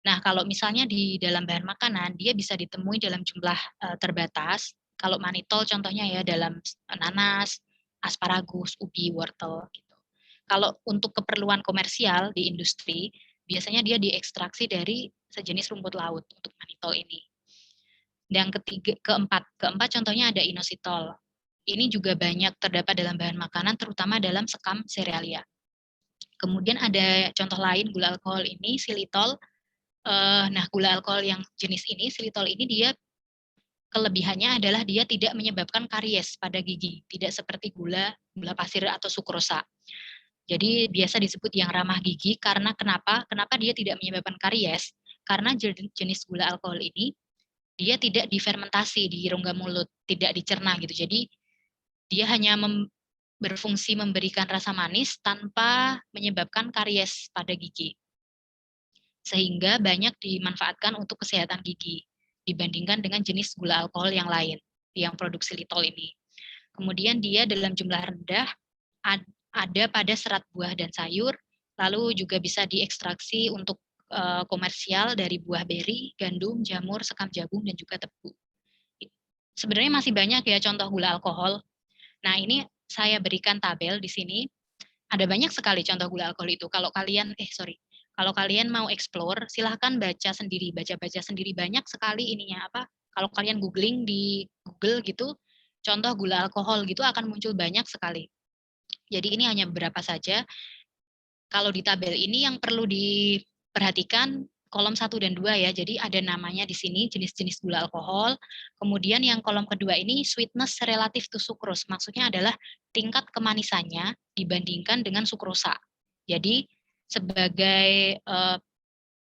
Nah, kalau misalnya di dalam bahan makanan, dia bisa ditemui dalam jumlah terbatas. Kalau manitol contohnya ya dalam nanas, asparagus, ubi, wortel gitu. Kalau untuk keperluan komersial di industri, biasanya dia diekstraksi dari sejenis rumput laut untuk manitol ini. Dan keempat contohnya ada inositol. Ini juga banyak terdapat dalam bahan makanan, terutama dalam sekam serealia. Kemudian ada contoh lain gula alkohol ini, silitol. Nah, gula alkohol yang jenis ini, silitol ini dia kelebihannya adalah dia tidak menyebabkan karies pada gigi, tidak seperti gula pasir atau sukrosa. Jadi biasa disebut yang ramah gigi karena kenapa? Kenapa dia tidak menyebabkan karies? Karena jenis gula alkohol ini dia tidak difermentasi di rongga mulut, tidak dicerna gitu. Jadi dia hanya berfungsi memberikan rasa manis tanpa menyebabkan karies pada gigi. Sehingga banyak dimanfaatkan untuk kesehatan gigi dibandingkan dengan jenis gula alkohol yang lain, yang produk silitol ini. Kemudian dia dalam jumlah rendah ada pada serat buah dan sayur, lalu juga bisa diekstraksi untuk komersial dari buah beri, gandum, jamur, sekam jagung, dan juga tebu. Sebenarnya masih banyak ya contoh gula alkohol. Nah, ini saya berikan tabel di sini. Ada banyak sekali contoh gula alkohol itu. Kalau kalian mau explore, silahkan baca sendiri banyak sekali ininya apa. Kalau kalian googling di Google gitu, contoh gula alkohol gitu akan muncul banyak sekali. Jadi ini hanya beberapa saja. Kalau di tabel ini yang perlu diperhatikan kolom 1 dan 2 ya. Jadi ada namanya di sini jenis-jenis gula alkohol. Kemudian yang kolom kedua ini sweetness relative to sucrose. Maksudnya adalah tingkat kemanisannya dibandingkan dengan sukrosa. Jadi sebagai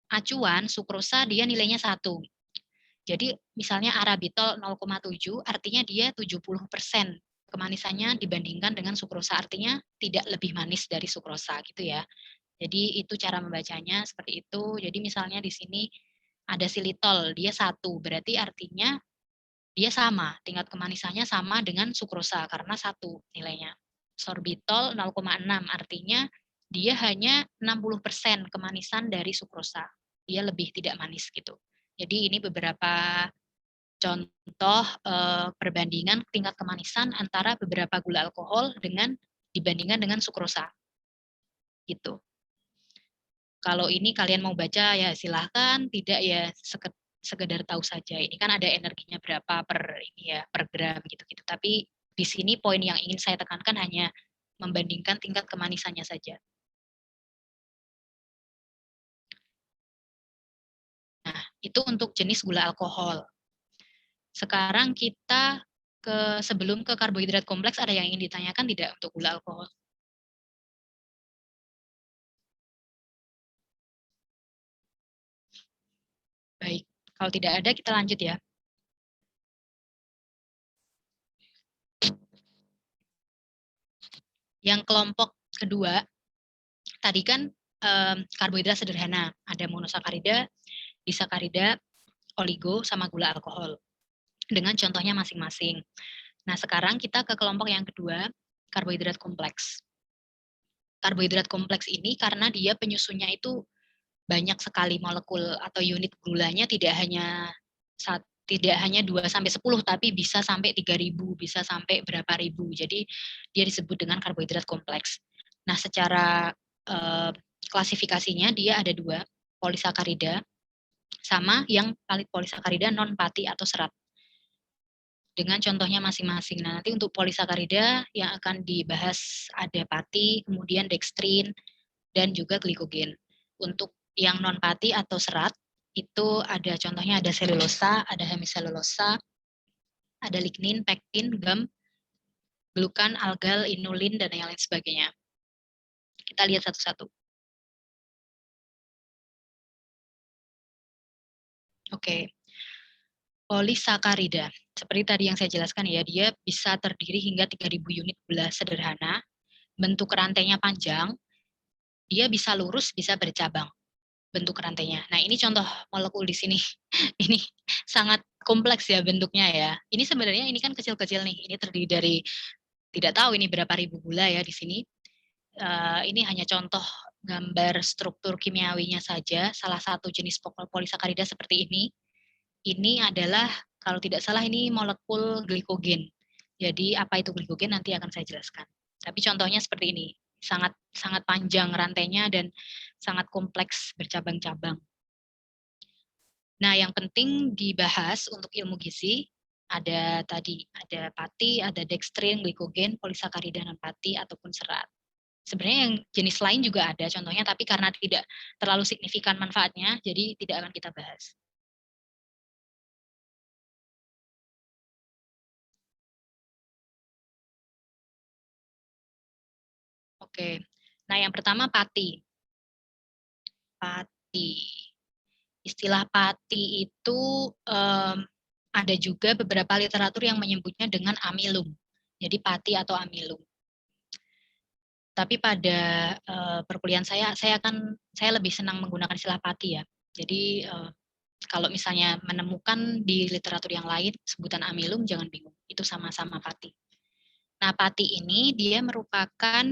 acuan sukrosa dia nilainya 1. Jadi misalnya arabitol 0,7 artinya dia 70% kemanisannya dibandingkan dengan sukrosa, artinya tidak lebih manis dari sukrosa gitu ya. Jadi itu cara membacanya seperti itu. Jadi misalnya di sini ada silitol, dia 1, berarti artinya dia sama, tingkat kemanisannya sama dengan sukrosa karena 1 nilainya. Sorbitol 0,6 artinya dia hanya 60% kemanisan dari sukrosa. Dia lebih tidak manis gitu. Jadi ini beberapa contoh perbandingan tingkat kemanisan antara beberapa gula alkohol dibandingkan dengan sukrosa. Gitu. Kalau ini kalian mau baca ya silahkan, tidak ya sekedar tahu saja. Ini kan ada energinya berapa per gram gitu-gitu. Tapi di sini poin yang ingin saya tekankan hanya membandingkan tingkat kemanisannya saja. Nah, itu untuk jenis gula alkohol. Sekarang kita sebelum ke karbohidrat kompleks, ada yang ingin ditanyakan tidak untuk gula alkohol? Baik, kalau tidak ada kita lanjut ya. Yang kelompok kedua, tadi kan karbohidrat sederhana, ada monosakarida, disakarida, oligo, sama gula alkohol. Dengan contohnya masing-masing. Nah, sekarang kita ke kelompok yang kedua, karbohidrat kompleks. Karbohidrat kompleks ini karena dia penyusunnya itu banyak sekali molekul atau unit gulanya tidak hanya 2 sampai 10 tapi bisa sampai 3.000, bisa sampai berapa ribu. Jadi dia disebut dengan karbohidrat kompleks. Nah, secara klasifikasinya dia ada 2, polisakarida sama yang polisakarida non pati atau serat. Dengan contohnya masing-masing. Nah, nanti untuk polisakarida yang akan dibahas ada pati, kemudian dextrin, dan juga glikogen. Untuk yang non-pati atau serat, itu ada contohnya ada selulosa, ada hemiselulosa, ada lignin, pektin, gum, glukan, algal, inulin, dan yang lain sebagainya. Kita lihat satu-satu. Oke. Polisakarida. Seperti tadi yang saya jelaskan ya, dia bisa terdiri hingga 3.000 unit gula sederhana, bentuk rantainya panjang, dia bisa lurus, bisa bercabang bentuk rantainya. Nah, ini contoh molekul di sini. Ini sangat kompleks ya bentuknya ya. Ini sebenarnya ini kan kecil-kecil nih. Ini terdiri dari tidak tahu ini berapa ribu gula ya di sini. Ini hanya contoh gambar struktur kimiawinya saja. Salah satu jenis polisakarida seperti ini. Ini adalah kalau tidak salah ini molekul glikogen. Jadi apa itu glikogen nanti akan saya jelaskan. Tapi contohnya seperti ini. Sangat panjang rantainya dan sangat kompleks bercabang-cabang. Nah, yang penting dibahas untuk ilmu gizi ada pati, ada dextrin, glikogen, polisakarida non pati ataupun serat. Sebenarnya yang jenis lain juga ada contohnya, tapi karena tidak terlalu signifikan manfaatnya, jadi tidak akan kita bahas. Oke, nah yang pertama pati. Pati. Istilah pati itu ada juga beberapa literatur yang menyebutnya dengan amilum. Jadi pati atau amilum. Tapi pada perkuliahan saya lebih senang menggunakan istilah pati ya. Jadi kalau misalnya menemukan di literatur yang lain sebutan amilum jangan bingung. Itu sama-sama pati. Nah, pati ini dia merupakan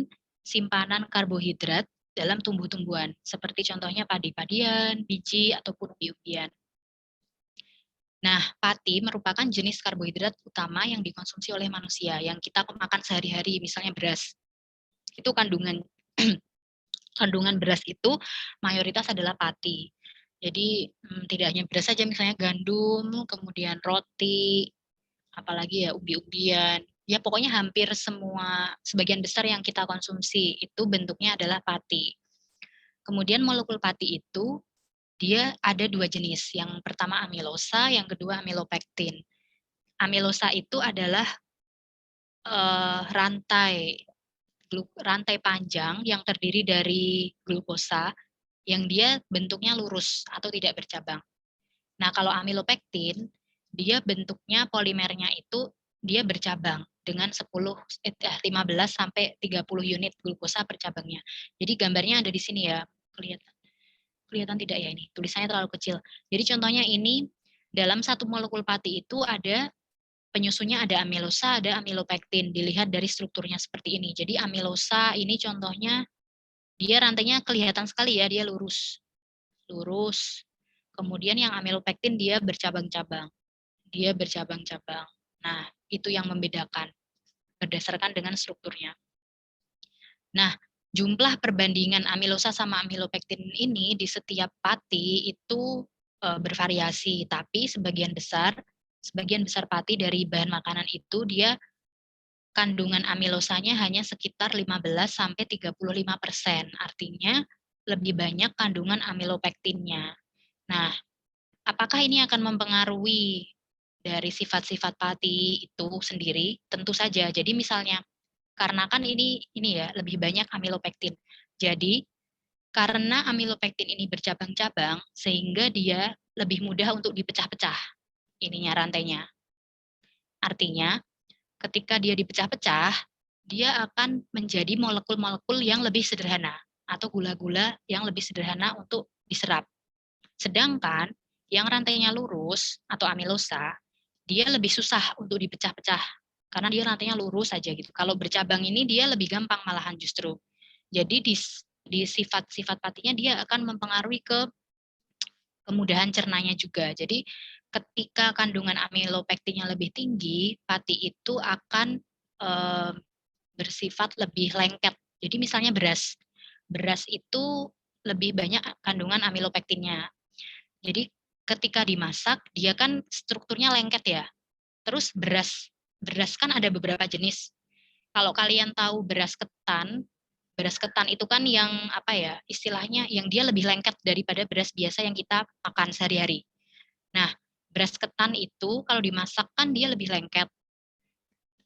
simpanan karbohidrat dalam tumbuh-tumbuhan, seperti contohnya padi-padian, biji, ataupun umbi-umbian. Nah, pati merupakan jenis karbohidrat utama yang dikonsumsi oleh manusia, yang kita makan sehari-hari, misalnya beras. Itu kandungan beras itu mayoritas adalah pati. Jadi tidak hanya beras saja, misalnya gandum, kemudian roti, apalagi ya umbi-umbian. Ya pokoknya hampir sebagian besar yang kita konsumsi itu bentuknya adalah pati. Kemudian molekul pati itu dia ada 2 jenis. Yang pertama amilosa, yang kedua amilopektin. Amilosa itu adalah rantai panjang yang terdiri dari glukosa yang dia bentuknya lurus atau tidak bercabang. Nah, kalau amilopektin dia bentuknya polimernya itu dia bercabang dengan 15 sampai 30 unit glukosa per cabangnya. Jadi gambarnya ada di sini ya. Kelihatan tidak ya ini? Tulisannya terlalu kecil. Jadi contohnya ini dalam satu molekul pati itu ada penyusunnya ada amilosa, ada amilopektin. Dilihat dari strukturnya seperti ini. Jadi amilosa ini contohnya dia rantainya kelihatan sekali ya, dia lurus. Lurus. Kemudian yang amilopektin dia bercabang-cabang. Nah, itu yang membedakan berdasarkan dengan strukturnya. Nah, jumlah perbandingan amilosa sama amilopektin ini di setiap pati itu bervariasi, tapi sebagian besar pati dari bahan makanan itu dia kandungan amilosanya hanya sekitar 15 sampai 35%. Artinya lebih banyak kandungan amilopektinnya. Nah, apakah ini akan mempengaruhi dari sifat-sifat pati itu sendiri? Tentu saja. Jadi misalnya karena kan ini ya lebih banyak amilopektin. Jadi karena amilopektin ini bercabang-cabang sehingga dia lebih mudah untuk dipecah-pecah ininya rantainya. Artinya ketika dia dipecah-pecah dia akan menjadi molekul-molekul yang lebih sederhana. atau gula-gula yang lebih sederhana untuk diserap. Sedangkan yang rantainya lurus atau amilosa, dia lebih susah untuk dipecah-pecah karena dia rantainya lurus saja gitu. Kalau bercabang ini dia lebih gampang malahan justru. Jadi di sifat-sifat patinya dia akan mempengaruhi ke kemudahan cernanya juga. Jadi ketika kandungan amilopektinnya lebih tinggi, pati itu akan bersifat lebih lengket. Jadi misalnya beras itu lebih banyak kandungan amilopektinnya. Jadi ketika dimasak, dia kan strukturnya lengket ya. Terus beras kan ada beberapa jenis. Kalau kalian tahu beras ketan itu kan yang apa ya, istilahnya yang dia lebih lengket daripada beras biasa yang kita makan sehari-hari. Nah, beras ketan itu kalau dimasak kan dia lebih lengket.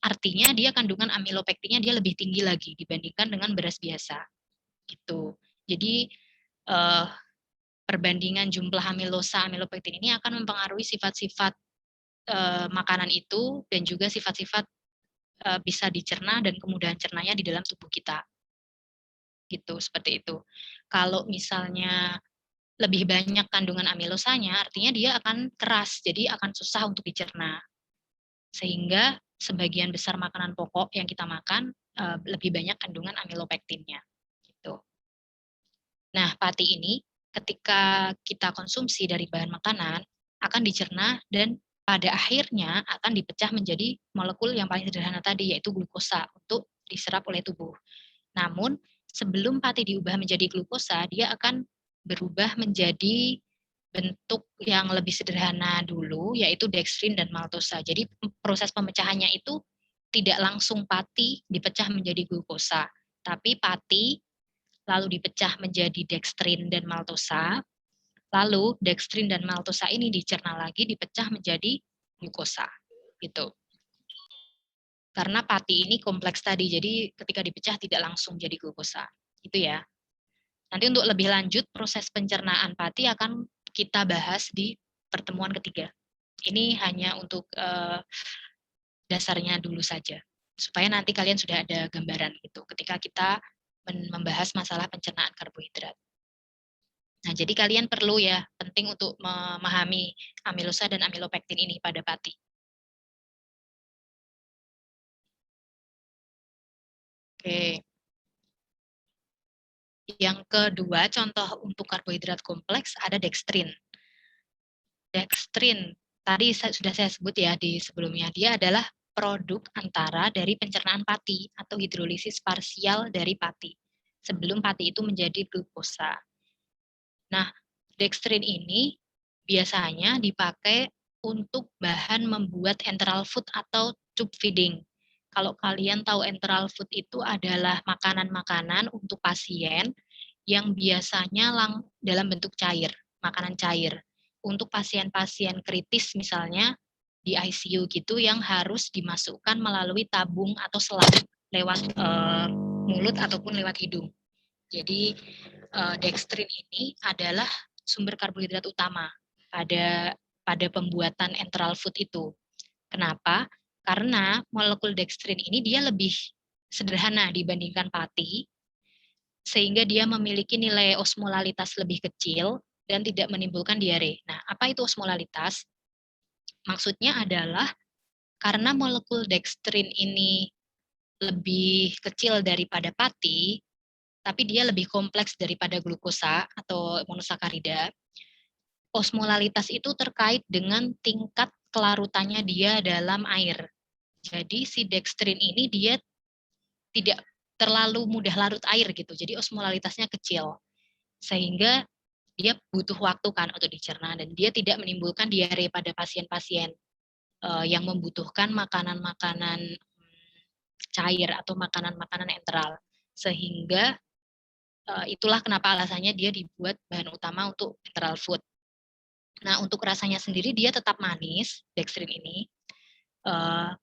Artinya dia kandungan amilopektinnya dia lebih tinggi lagi dibandingkan dengan beras biasa. Gitu. Jadi perbandingan jumlah amilosa amilopektin ini akan mempengaruhi sifat-sifat makanan itu dan juga sifat-sifat bisa dicerna dan kemudahan cernanya di dalam tubuh kita. Gitu, seperti itu. Kalau misalnya lebih banyak kandungan amilosanya, artinya dia akan keras, jadi akan susah untuk dicerna. Sehingga sebagian besar makanan pokok yang kita makan lebih banyak kandungan amilopektinnya. Gitu. Nah, pati ini ketika kita konsumsi dari bahan makanan akan dicerna dan pada akhirnya akan dipecah menjadi molekul yang paling sederhana tadi, yaitu glukosa untuk diserap oleh tubuh. Namun sebelum pati diubah menjadi glukosa, dia akan berubah menjadi bentuk yang lebih sederhana dulu, yaitu dextrin dan maltosa. Jadi proses pemecahannya itu tidak langsung pati dipecah menjadi glukosa, tapi pati lalu dipecah menjadi dextrin dan maltosa, lalu dextrin dan maltosa ini dicerna lagi, dipecah menjadi glukosa. Gitu. Karena pati ini kompleks tadi, jadi ketika dipecah tidak langsung jadi glukosa. Itu ya. Nanti untuk lebih lanjut, proses pencernaan pati akan kita bahas di pertemuan ketiga. Ini hanya untuk dasarnya dulu saja, supaya nanti kalian sudah ada gambaran gitu ketika kita membahas masalah pencernaan karbohidrat. Nah, jadi kalian perlu ya, penting untuk memahami amilosa dan amilopektin ini pada pati. Oke. Yang kedua, contoh untuk karbohidrat kompleks ada dextrin. Dextrin, tadi sudah saya sebut ya di sebelumnya, dia adalah produk antara dari pencernaan pati atau hidrolisis parsial dari pati sebelum pati itu menjadi glukosa. Nah, dextrin ini biasanya dipakai untuk bahan membuat enteral food atau tube feeding. Kalau kalian tahu enteral food itu adalah makanan-makanan untuk pasien yang biasanya dalam bentuk cair, makanan cair. Untuk pasien-pasien kritis misalnya di ICU gitu yang harus dimasukkan melalui tabung atau selang lewat mulut ataupun lewat hidung. Jadi dextrin ini adalah sumber karbohidrat utama pada pembuatan enteral food itu. Kenapa? Karena molekul dextrin ini dia lebih sederhana dibandingkan pati, sehingga dia memiliki nilai osmolalitas lebih kecil dan tidak menimbulkan diare. Nah, apa itu osmolalitas? Maksudnya adalah karena molekul dextrin ini lebih kecil daripada pati, tapi dia lebih kompleks daripada glukosa atau monosakarida, osmolalitas itu terkait dengan tingkat kelarutannya dia dalam air. Jadi si dextrin ini dia tidak terlalu mudah larut air gitu, jadi osmolalitasnya kecil. Sehingga dia butuh waktu kan untuk dicerna dan dia tidak menimbulkan diare pada pasien-pasien yang membutuhkan makanan-makanan cair atau makanan-makanan enteral. Sehingga itulah kenapa alasannya dia dibuat bahan utama untuk enteral food. Nah, untuk rasanya sendiri dia tetap manis, dextrin ini.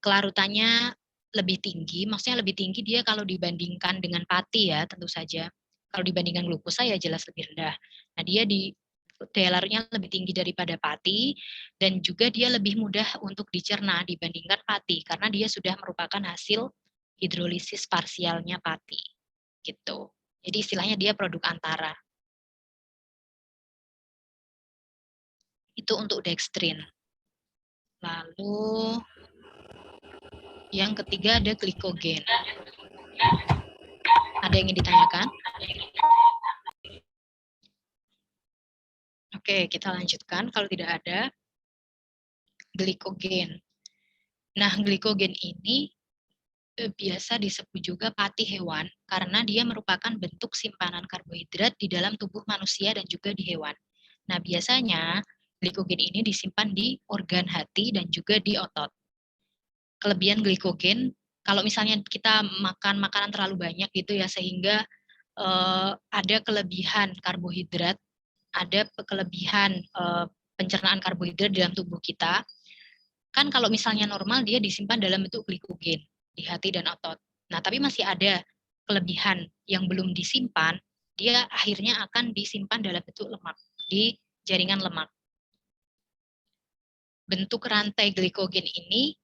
Kelarutannya lebih tinggi, maksudnya lebih tinggi dia kalau dibandingkan dengan pati ya, tentu saja. Kalau dibandingkan glukosa ya jelas lebih rendah. Nah, dia daya larutnya lebih tinggi daripada pati dan juga dia lebih mudah untuk dicerna dibandingkan pati karena dia sudah merupakan hasil hidrolisis parsialnya pati. Gitu. Jadi istilahnya dia produk antara. Itu untuk dextrin. Lalu yang ketiga ada glikogen. Ada yang ingin ditanyakan? Oke, kita lanjutkan. Kalau tidak ada, glikogen. Nah, glikogen ini biasa disebut juga pati hewan karena dia merupakan bentuk simpanan karbohidrat di dalam tubuh manusia dan juga di hewan. Nah, biasanya glikogen ini disimpan di organ hati dan juga di otot. Kelebihan glikogen, kalau misalnya kita makan makanan terlalu banyak gitu ya, sehingga ada kelebihan karbohidrat, ada kelebihan pencernaan karbohidrat dalam tubuh kita. Kan kalau misalnya normal dia disimpan dalam bentuk glikogen di hati dan otot. Nah, tapi masih ada kelebihan yang belum disimpan, dia akhirnya akan disimpan dalam bentuk lemak di jaringan lemak. Bentuk rantai glikogen ini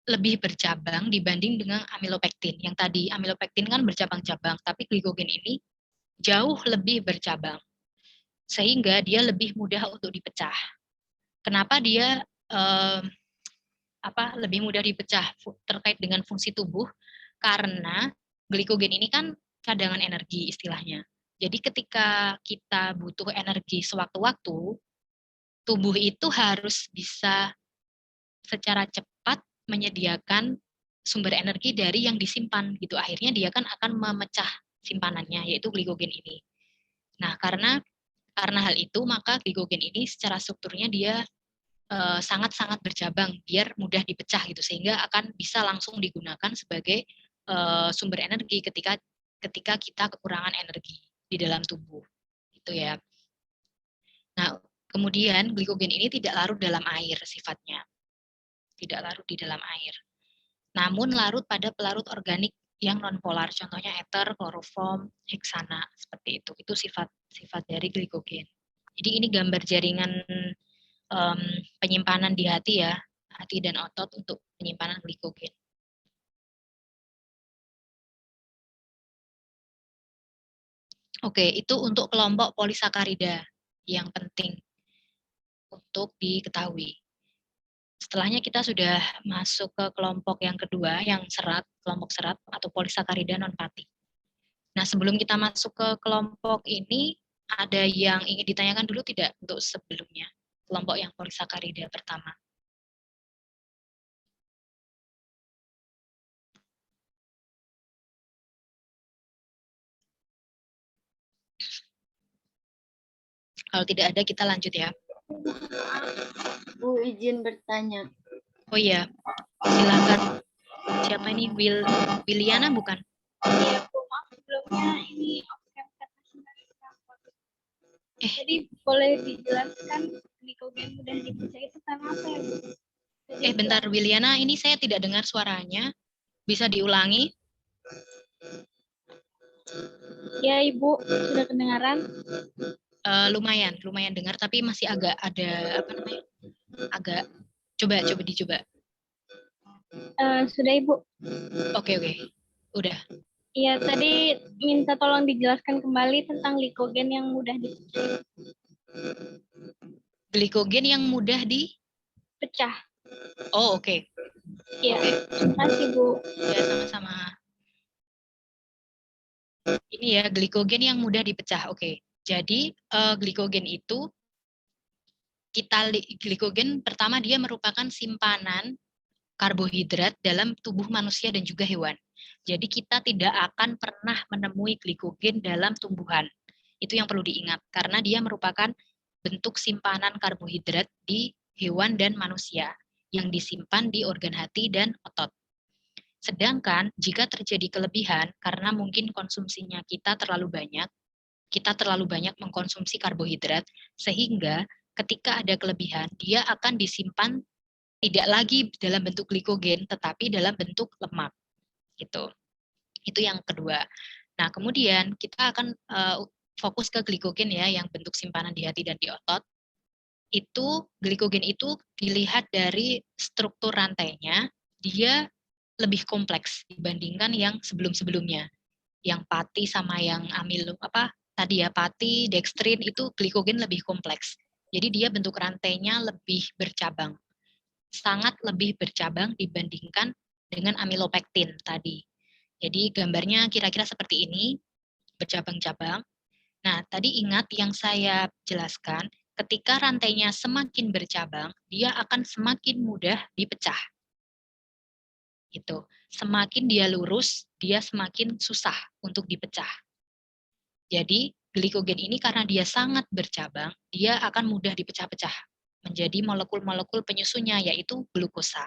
lebih bercabang dibanding dengan amilopektin. Yang tadi amilopektin kan bercabang-cabang, tapi glikogen ini jauh lebih bercabang. Sehingga dia lebih mudah untuk dipecah. Kenapa dia lebih mudah dipecah terkait dengan fungsi tubuh? Karena glikogen ini kan cadangan energi istilahnya. Jadi ketika kita butuh energi sewaktu-waktu, tubuh itu harus bisa secara cepat menyediakan sumber energi dari yang disimpan gitu. Akhirnya dia kan akan memecah simpanannya, yaitu glikogen ini. Nah, karena hal itu maka glikogen ini secara strukturnya dia sangat-sangat bercabang biar mudah dipecah gitu, sehingga akan bisa langsung digunakan sebagai sumber energi ketika kita kekurangan energi di dalam tubuh gitu ya. Nah, kemudian glikogen ini tidak larut dalam air sifatnya. Tidak larut di dalam air. Namun larut pada pelarut organik yang nonpolar, contohnya ether, kloroform, heksana, seperti itu. Itu sifat dari glikogen. Jadi ini gambar jaringan penyimpanan di hati ya, hati dan otot untuk penyimpanan glikogen. Oke, itu untuk kelompok polisakarida yang penting untuk diketahui. Setelahnya kita sudah masuk ke kelompok yang kedua, yang serat, kelompok serat atau polisakarida non-pati. Nah, sebelum kita masuk ke kelompok ini, ada yang ingin ditanyakan dulu tidak untuk sebelumnya? Kelompok yang polisakarida pertama. Kalau tidak ada, kita lanjut ya. Bu, izin bertanya. Oh iya, silakan. Siapa ini? Wiliana bukan? Iya, Bu, maaf sebelumnya ini jadi boleh dijelaskan glikogen mudah dipecah itu karena apa ya, Bu? Bentar Wiliana, ini saya tidak dengar suaranya. Bisa diulangi? Ya, Ibu, sudah kedengaran? Lumayan dengar, tapi masih agak ada agak dicoba. Sudah, Ibu. Oke, udah. Iya, tadi minta tolong dijelaskan kembali tentang glikogen yang mudah dipecah. Glikogen yang mudah Pecah. Oh, oke. Iya, terima kasih, Bu. Ya, sama-sama. Ini ya, glikogen yang mudah dipecah. Oke. Jadi, glikogen itu, glikogen pertama dia merupakan simpanan karbohidrat dalam tubuh manusia dan juga hewan. Jadi kita tidak akan pernah menemui glikogen dalam tumbuhan. Itu yang perlu diingat, karena dia merupakan bentuk simpanan karbohidrat di hewan dan manusia yang disimpan di organ hati dan otot. Sedangkan jika terjadi kelebihan karena mungkin konsumsinya kita terlalu banyak mengkonsumsi karbohidrat, sehingga ketika ada kelebihan, dia akan disimpan tidak lagi dalam bentuk glikogen, tetapi dalam bentuk lemak. Gitu. Itu yang kedua. Nah, kemudian kita akan fokus ke glikogen ya, yang bentuk simpanan di hati dan di otot. Itu glikogen itu dilihat dari struktur rantainya, dia lebih kompleks dibandingkan yang sebelum-sebelumnya. Yang pati sama yang amilo tadi ya, pati, dextrin itu glikogen lebih kompleks. Jadi dia bentuk rantainya lebih bercabang. Sangat lebih bercabang dibandingkan dengan amilopektin tadi. Jadi gambarnya kira-kira seperti ini, bercabang-cabang. Nah, tadi ingat yang saya jelaskan, ketika rantainya semakin bercabang, dia akan semakin mudah dipecah. Gitu. Semakin dia lurus, dia semakin susah untuk dipecah. Jadi, glikogen ini karena dia sangat bercabang, dia akan mudah dipecah-pecah menjadi molekul-molekul penyusunnya, yaitu glukosa.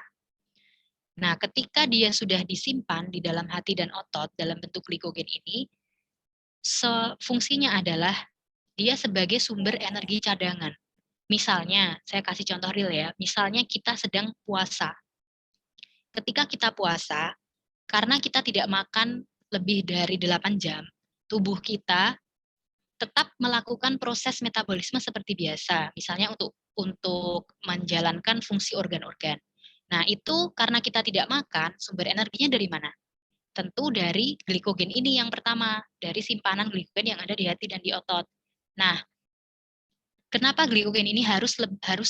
Nah, ketika dia sudah disimpan di dalam hati dan otot dalam bentuk glikogen ini, fungsinya adalah dia sebagai sumber energi cadangan. Misalnya, saya kasih contoh real ya, misalnya kita sedang puasa. Ketika kita puasa, karena kita tidak makan lebih dari 8 jam, tubuh kita tetap melakukan proses metabolisme seperti biasa, misalnya untuk menjalankan fungsi organ-organ. Nah, itu karena kita tidak makan, sumber energinya dari mana? Tentu dari glikogen ini yang pertama, dari simpanan glikogen yang ada di hati dan di otot. Nah, kenapa glikogen ini harus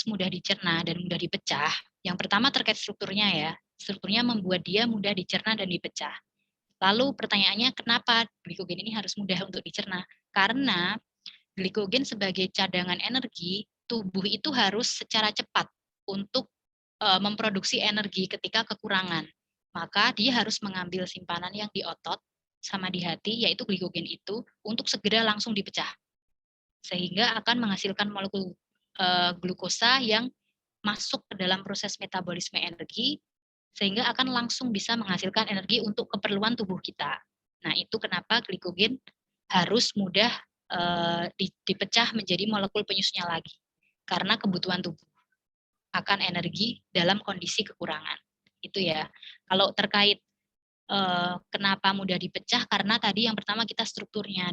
mudah dicerna dan mudah dipecah? Yang pertama terkait strukturnya ya. Strukturnya membuat dia mudah dicerna dan dipecah. Lalu pertanyaannya, kenapa glikogen ini harus mudah untuk dicerna? Karena glikogen sebagai cadangan energi, tubuh itu harus secara cepat untuk memproduksi energi ketika kekurangan. Maka dia harus mengambil simpanan yang di otot sama di hati, yaitu glikogen itu, untuk segera langsung dipecah. Sehingga akan menghasilkan molekul glukosa yang masuk ke dalam proses metabolisme energi, sehingga akan langsung bisa menghasilkan energi untuk keperluan tubuh kita. Nah, itu kenapa glikogen harus mudah dipecah menjadi molekul penyusunnya lagi. Karena kebutuhan tubuh akan energi dalam kondisi kekurangan. Itu ya. Kalau terkait kenapa mudah dipecah, karena tadi yang pertama kita strukturnya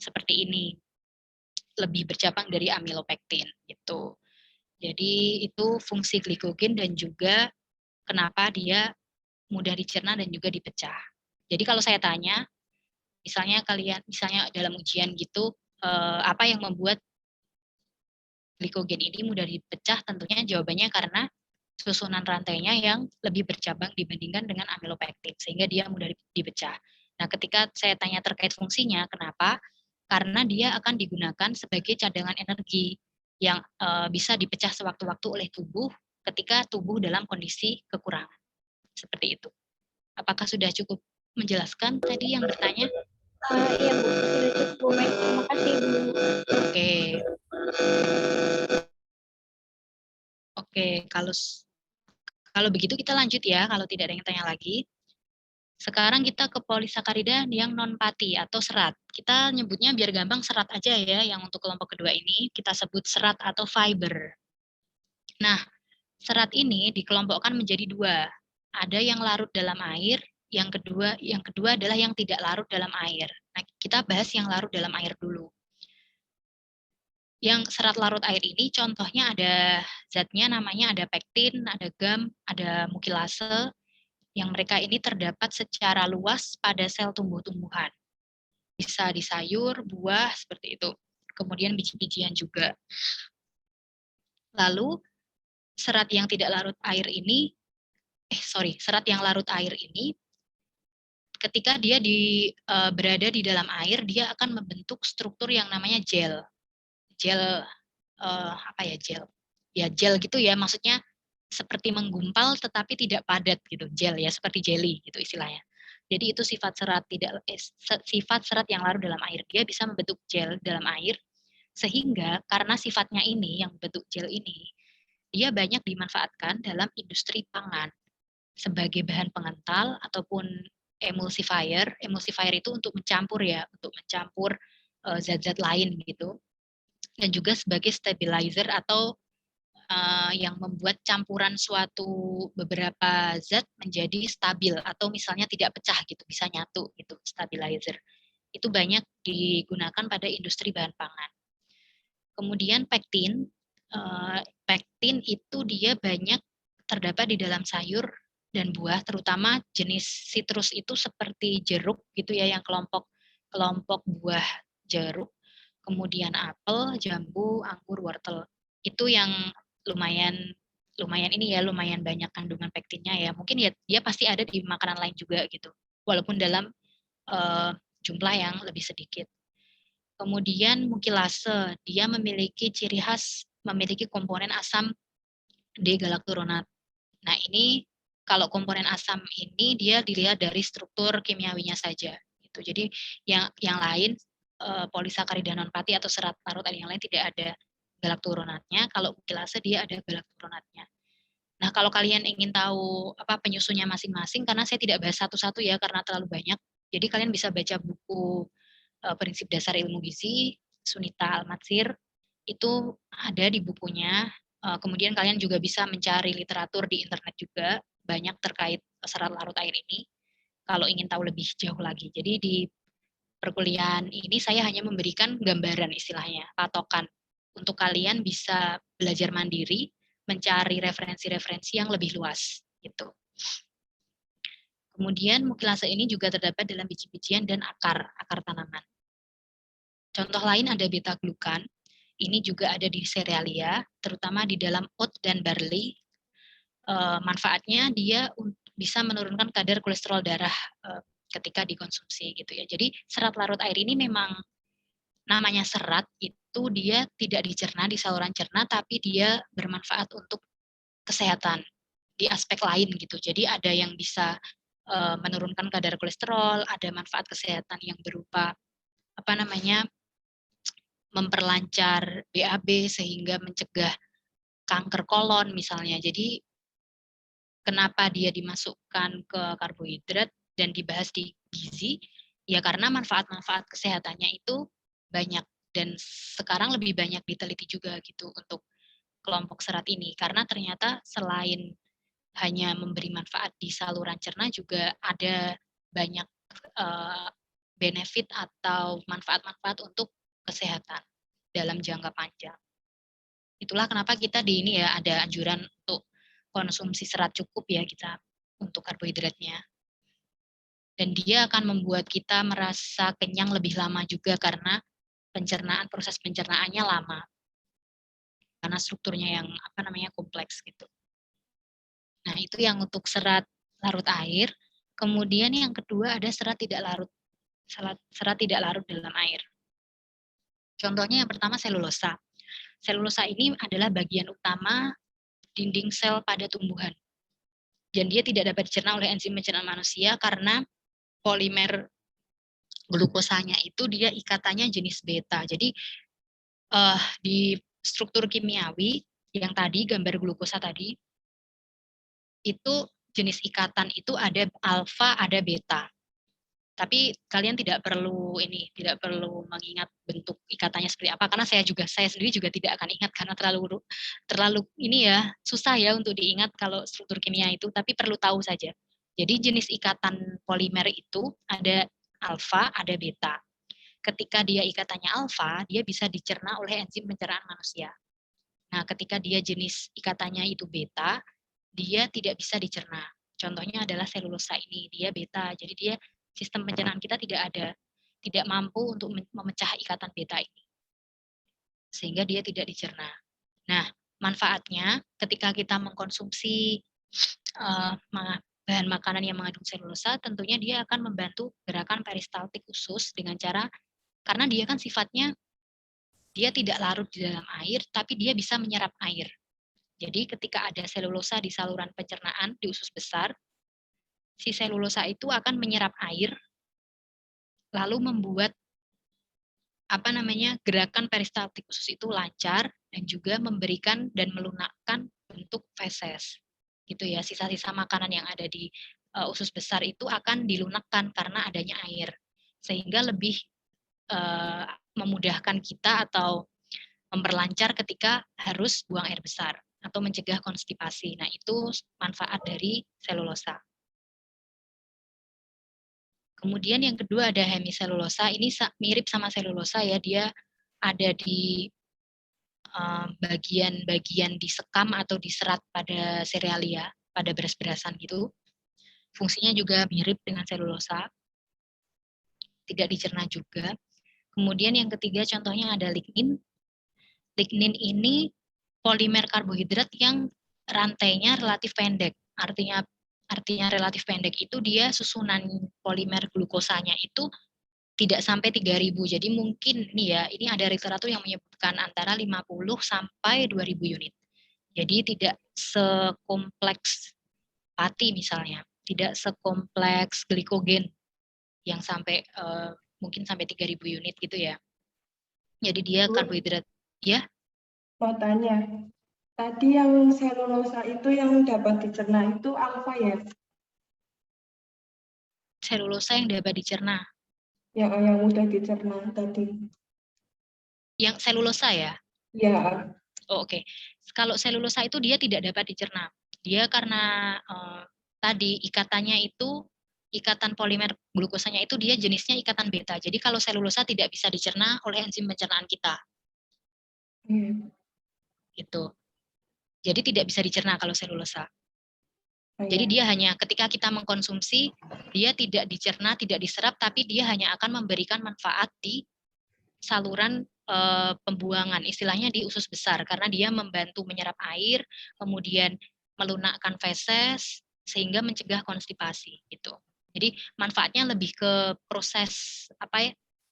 seperti ini. Lebih bercabang dari amilopektin gitu. Jadi itu fungsi glikogen dan juga kenapa dia mudah dicerna dan juga dipecah. Jadi kalau saya tanya, misalnya dalam ujian gitu, apa yang membuat glikogen ini mudah dipecah? Tentunya jawabannya karena susunan rantainya yang lebih bercabang dibandingkan dengan amilopektin, sehingga dia mudah dipecah. Nah, ketika saya tanya terkait fungsinya, kenapa? Karena dia akan digunakan sebagai cadangan energi yang bisa dipecah sewaktu-waktu oleh tubuh ketika tubuh dalam kondisi kekurangan. Seperti itu. Apakah sudah cukup menjelaskan tadi yang bertanya? Iya Bu, sudah cukup baik. Terima kasih Bu. Oke, kalau begitu kita lanjut ya, kalau tidak ada yang tanya lagi. Sekarang kita ke polisakarida yang non-pati atau serat. Kita nyebutnya biar gampang serat aja ya, yang untuk kelompok kedua ini kita sebut serat atau fiber. Nah, serat ini dikelompokkan menjadi dua. Ada yang larut dalam air, yang kedua adalah yang tidak larut dalam air. Nah, kita bahas yang larut dalam air dulu. Yang serat larut air ini contohnya ada zatnya namanya ada pektin, ada gam, ada mukilase, yang mereka ini terdapat secara luas pada sel tumbuh-tumbuhan. Bisa di sayur, buah, seperti itu. Kemudian biji-bijian juga. Lalu, serat yang larut air ini, ketika dia berada di dalam air, dia akan membentuk struktur yang namanya gel. Gel gitu ya, maksudnya seperti menggumpal tetapi tidak padat gitu, gel ya, seperti jelly gitu istilahnya. Jadi itu sifat serat yang larut dalam air. Dia bisa membentuk gel dalam air, sehingga karena sifatnya ini yang bentuk gel ini, dia banyak dimanfaatkan dalam industri pangan sebagai bahan pengental ataupun emulsifier. Emulsifier itu untuk mencampur zat-zat lain gitu. Dan juga sebagai stabilizer atau yang membuat campuran beberapa zat menjadi stabil atau misalnya tidak pecah gitu, bisa nyatu gitu, stabilizer. Itu banyak digunakan pada industri bahan pangan. Kemudian pektin itu dia banyak terdapat di dalam sayur dan buah, terutama jenis sitrus itu seperti jeruk gitu ya, yang kelompok buah jeruk, kemudian apel, jambu, anggur, wortel. Itu yang lumayan ini ya, lumayan banyak kandungan pektinnya ya. Mungkin ya dia pasti ada di makanan lain juga gitu. Walaupun dalam jumlah yang lebih sedikit. Kemudian mukilase, dia memiliki ciri khas memiliki komponen asam D-galakturonat. Nah, ini kalau komponen asam ini dia dilihat dari struktur kimiawinya saja gitu. Jadi yang lain polisakarida non-fatty atau serat larut air yang lain tidak ada galakturonatnya. Kalau mukilase dia ada galakturonatnya. Nah, kalau kalian ingin tahu apa penyusunnya masing-masing, karena saya tidak bahas satu-satu ya karena terlalu banyak. Jadi kalian bisa baca buku Prinsip Dasar Ilmu Gizi Sunita Al-Matsir, itu ada di bukunya. Kemudian kalian juga bisa mencari literatur di internet juga banyak terkait serat larut air ini kalau ingin tahu lebih jauh lagi. Jadi di perkuliahan ini saya hanya memberikan gambaran istilahnya, patokan untuk kalian bisa belajar mandiri, mencari referensi-referensi yang lebih luas gitu. Kemudian mukilase ini juga terdapat dalam biji-bijian dan akar tanaman. Contoh lain ada beta-glukan. Ini juga ada di serealia, terutama di dalam oat dan barley. Manfaatnya dia bisa menurunkan kadar kolesterol darah ketika dikonsumsi gitu ya. Jadi serat larut air ini memang namanya serat, itu dia tidak dicerna di saluran cerna, tapi dia bermanfaat untuk kesehatan di aspek lain gitu. Jadi ada yang bisa menurunkan kadar kolesterol, ada manfaat kesehatan yang berupa memperlancar BAB sehingga mencegah kanker kolon misalnya. Jadi kenapa dia dimasukkan ke karbohidrat dan dibahas di gizi? Ya karena manfaat-manfaat kesehatannya itu banyak dan sekarang lebih banyak diteliti juga gitu untuk kelompok serat ini, karena ternyata selain hanya memberi manfaat di saluran cerna juga ada banyak benefit atau manfaat-manfaat untuk kesehatan dalam jangka panjang. Itulah kenapa kita di ini ya ada anjuran untuk konsumsi serat cukup ya kita untuk karbohidratnya. Dan dia akan membuat kita merasa kenyang lebih lama juga karena proses pencernaannya lama. Karena strukturnya yang kompleks gitu. Nah, itu yang untuk serat larut air. Kemudian yang kedua ada serat tidak larut. Serat tidak larut dalam air. Contohnya yang pertama selulosa. Selulosa ini adalah bagian utama dinding sel pada tumbuhan. Dan dia tidak dapat dicerna oleh enzim pencernaan manusia karena polimer glukosanya itu dia ikatannya jenis beta. Jadi di struktur kimiawi yang tadi gambar glukosa tadi itu jenis ikatan itu ada alfa, ada beta. Tapi kalian tidak perlu mengingat bentuk ikatannya seperti apa karena saya sendiri juga tidak akan ingat karena terlalu ini ya susah ya untuk diingat kalau struktur kimia itu, tapi perlu tahu saja. Jadi jenis ikatan polimer itu ada alfa, ada beta. Ketika dia ikatannya alfa, dia bisa dicerna oleh enzim pencernaan manusia. Nah, ketika dia jenis ikatannya itu beta, dia tidak bisa dicerna. Contohnya adalah selulosa ini, dia beta. Jadi dia sistem pencernaan kita tidak mampu untuk memecah ikatan beta ini. Sehingga dia tidak dicerna. Nah, manfaatnya ketika kita mengkonsumsi bahan makanan yang mengandung selulosa, tentunya dia akan membantu gerakan peristaltik usus dengan cara, karena dia kan sifatnya dia tidak larut di dalam air, tapi dia bisa menyerap air. Jadi ketika ada selulosa di saluran pencernaan di usus besar, si selulosa itu akan menyerap air, lalu membuat gerakan peristaltik usus itu lancar dan juga memberikan dan melunakkan bentuk feses. Gitu ya, sisa-sisa makanan yang ada di usus besar itu akan dilunakkan karena adanya air, sehingga lebih memudahkan kita atau memperlancar ketika harus buang air besar atau mencegah konstipasi. Nah, itu manfaat dari selulosa. Kemudian yang kedua ada hemiselulosa. Ini mirip sama selulosa ya, dia ada di bagian-bagian di sekam atau di serat pada serealia, pada beras-berasan gitu. Fungsinya juga mirip dengan selulosa, tidak dicerna juga. Kemudian yang ketiga contohnya ada lignin. Lignin ini polimer karbohidrat yang rantainya relatif pendek. Artinya relatif pendek itu dia susunan polimer glukosanya itu tidak sampai 3.000. Jadi mungkin nih ya, ini ada literatur yang menyebutkan antara 50 sampai 2.000 unit. Jadi tidak sekompleks pati misalnya, tidak sekompleks glikogen yang sampai mungkin sampai 3.000 unit gitu ya. Jadi dia Bu, karbohidrat ya. mau tanya, tadi yang selulosa itu yang dapat dicerna itu apa ya? Selulosa yang dapat dicerna. Yang mudah dicerna tadi. Yang selulosa ya? Ya. Oh, oke. Kalau selulosa itu dia tidak dapat dicerna. Dia karena tadi ikatannya itu, ikatan polimer glukosanya itu dia jenisnya ikatan beta. Jadi kalau selulosa tidak bisa dicerna oleh enzim pencernaan kita. Gitu. Jadi tidak bisa dicerna kalau selulosa. Jadi dia hanya ketika kita mengkonsumsi, dia tidak dicerna, tidak diserap, tapi dia hanya akan memberikan manfaat di saluran pembuangan, istilahnya di usus besar, karena dia membantu menyerap air, kemudian melunakkan feses, sehingga mencegah konstipasi. Gitu. Jadi manfaatnya lebih ke proses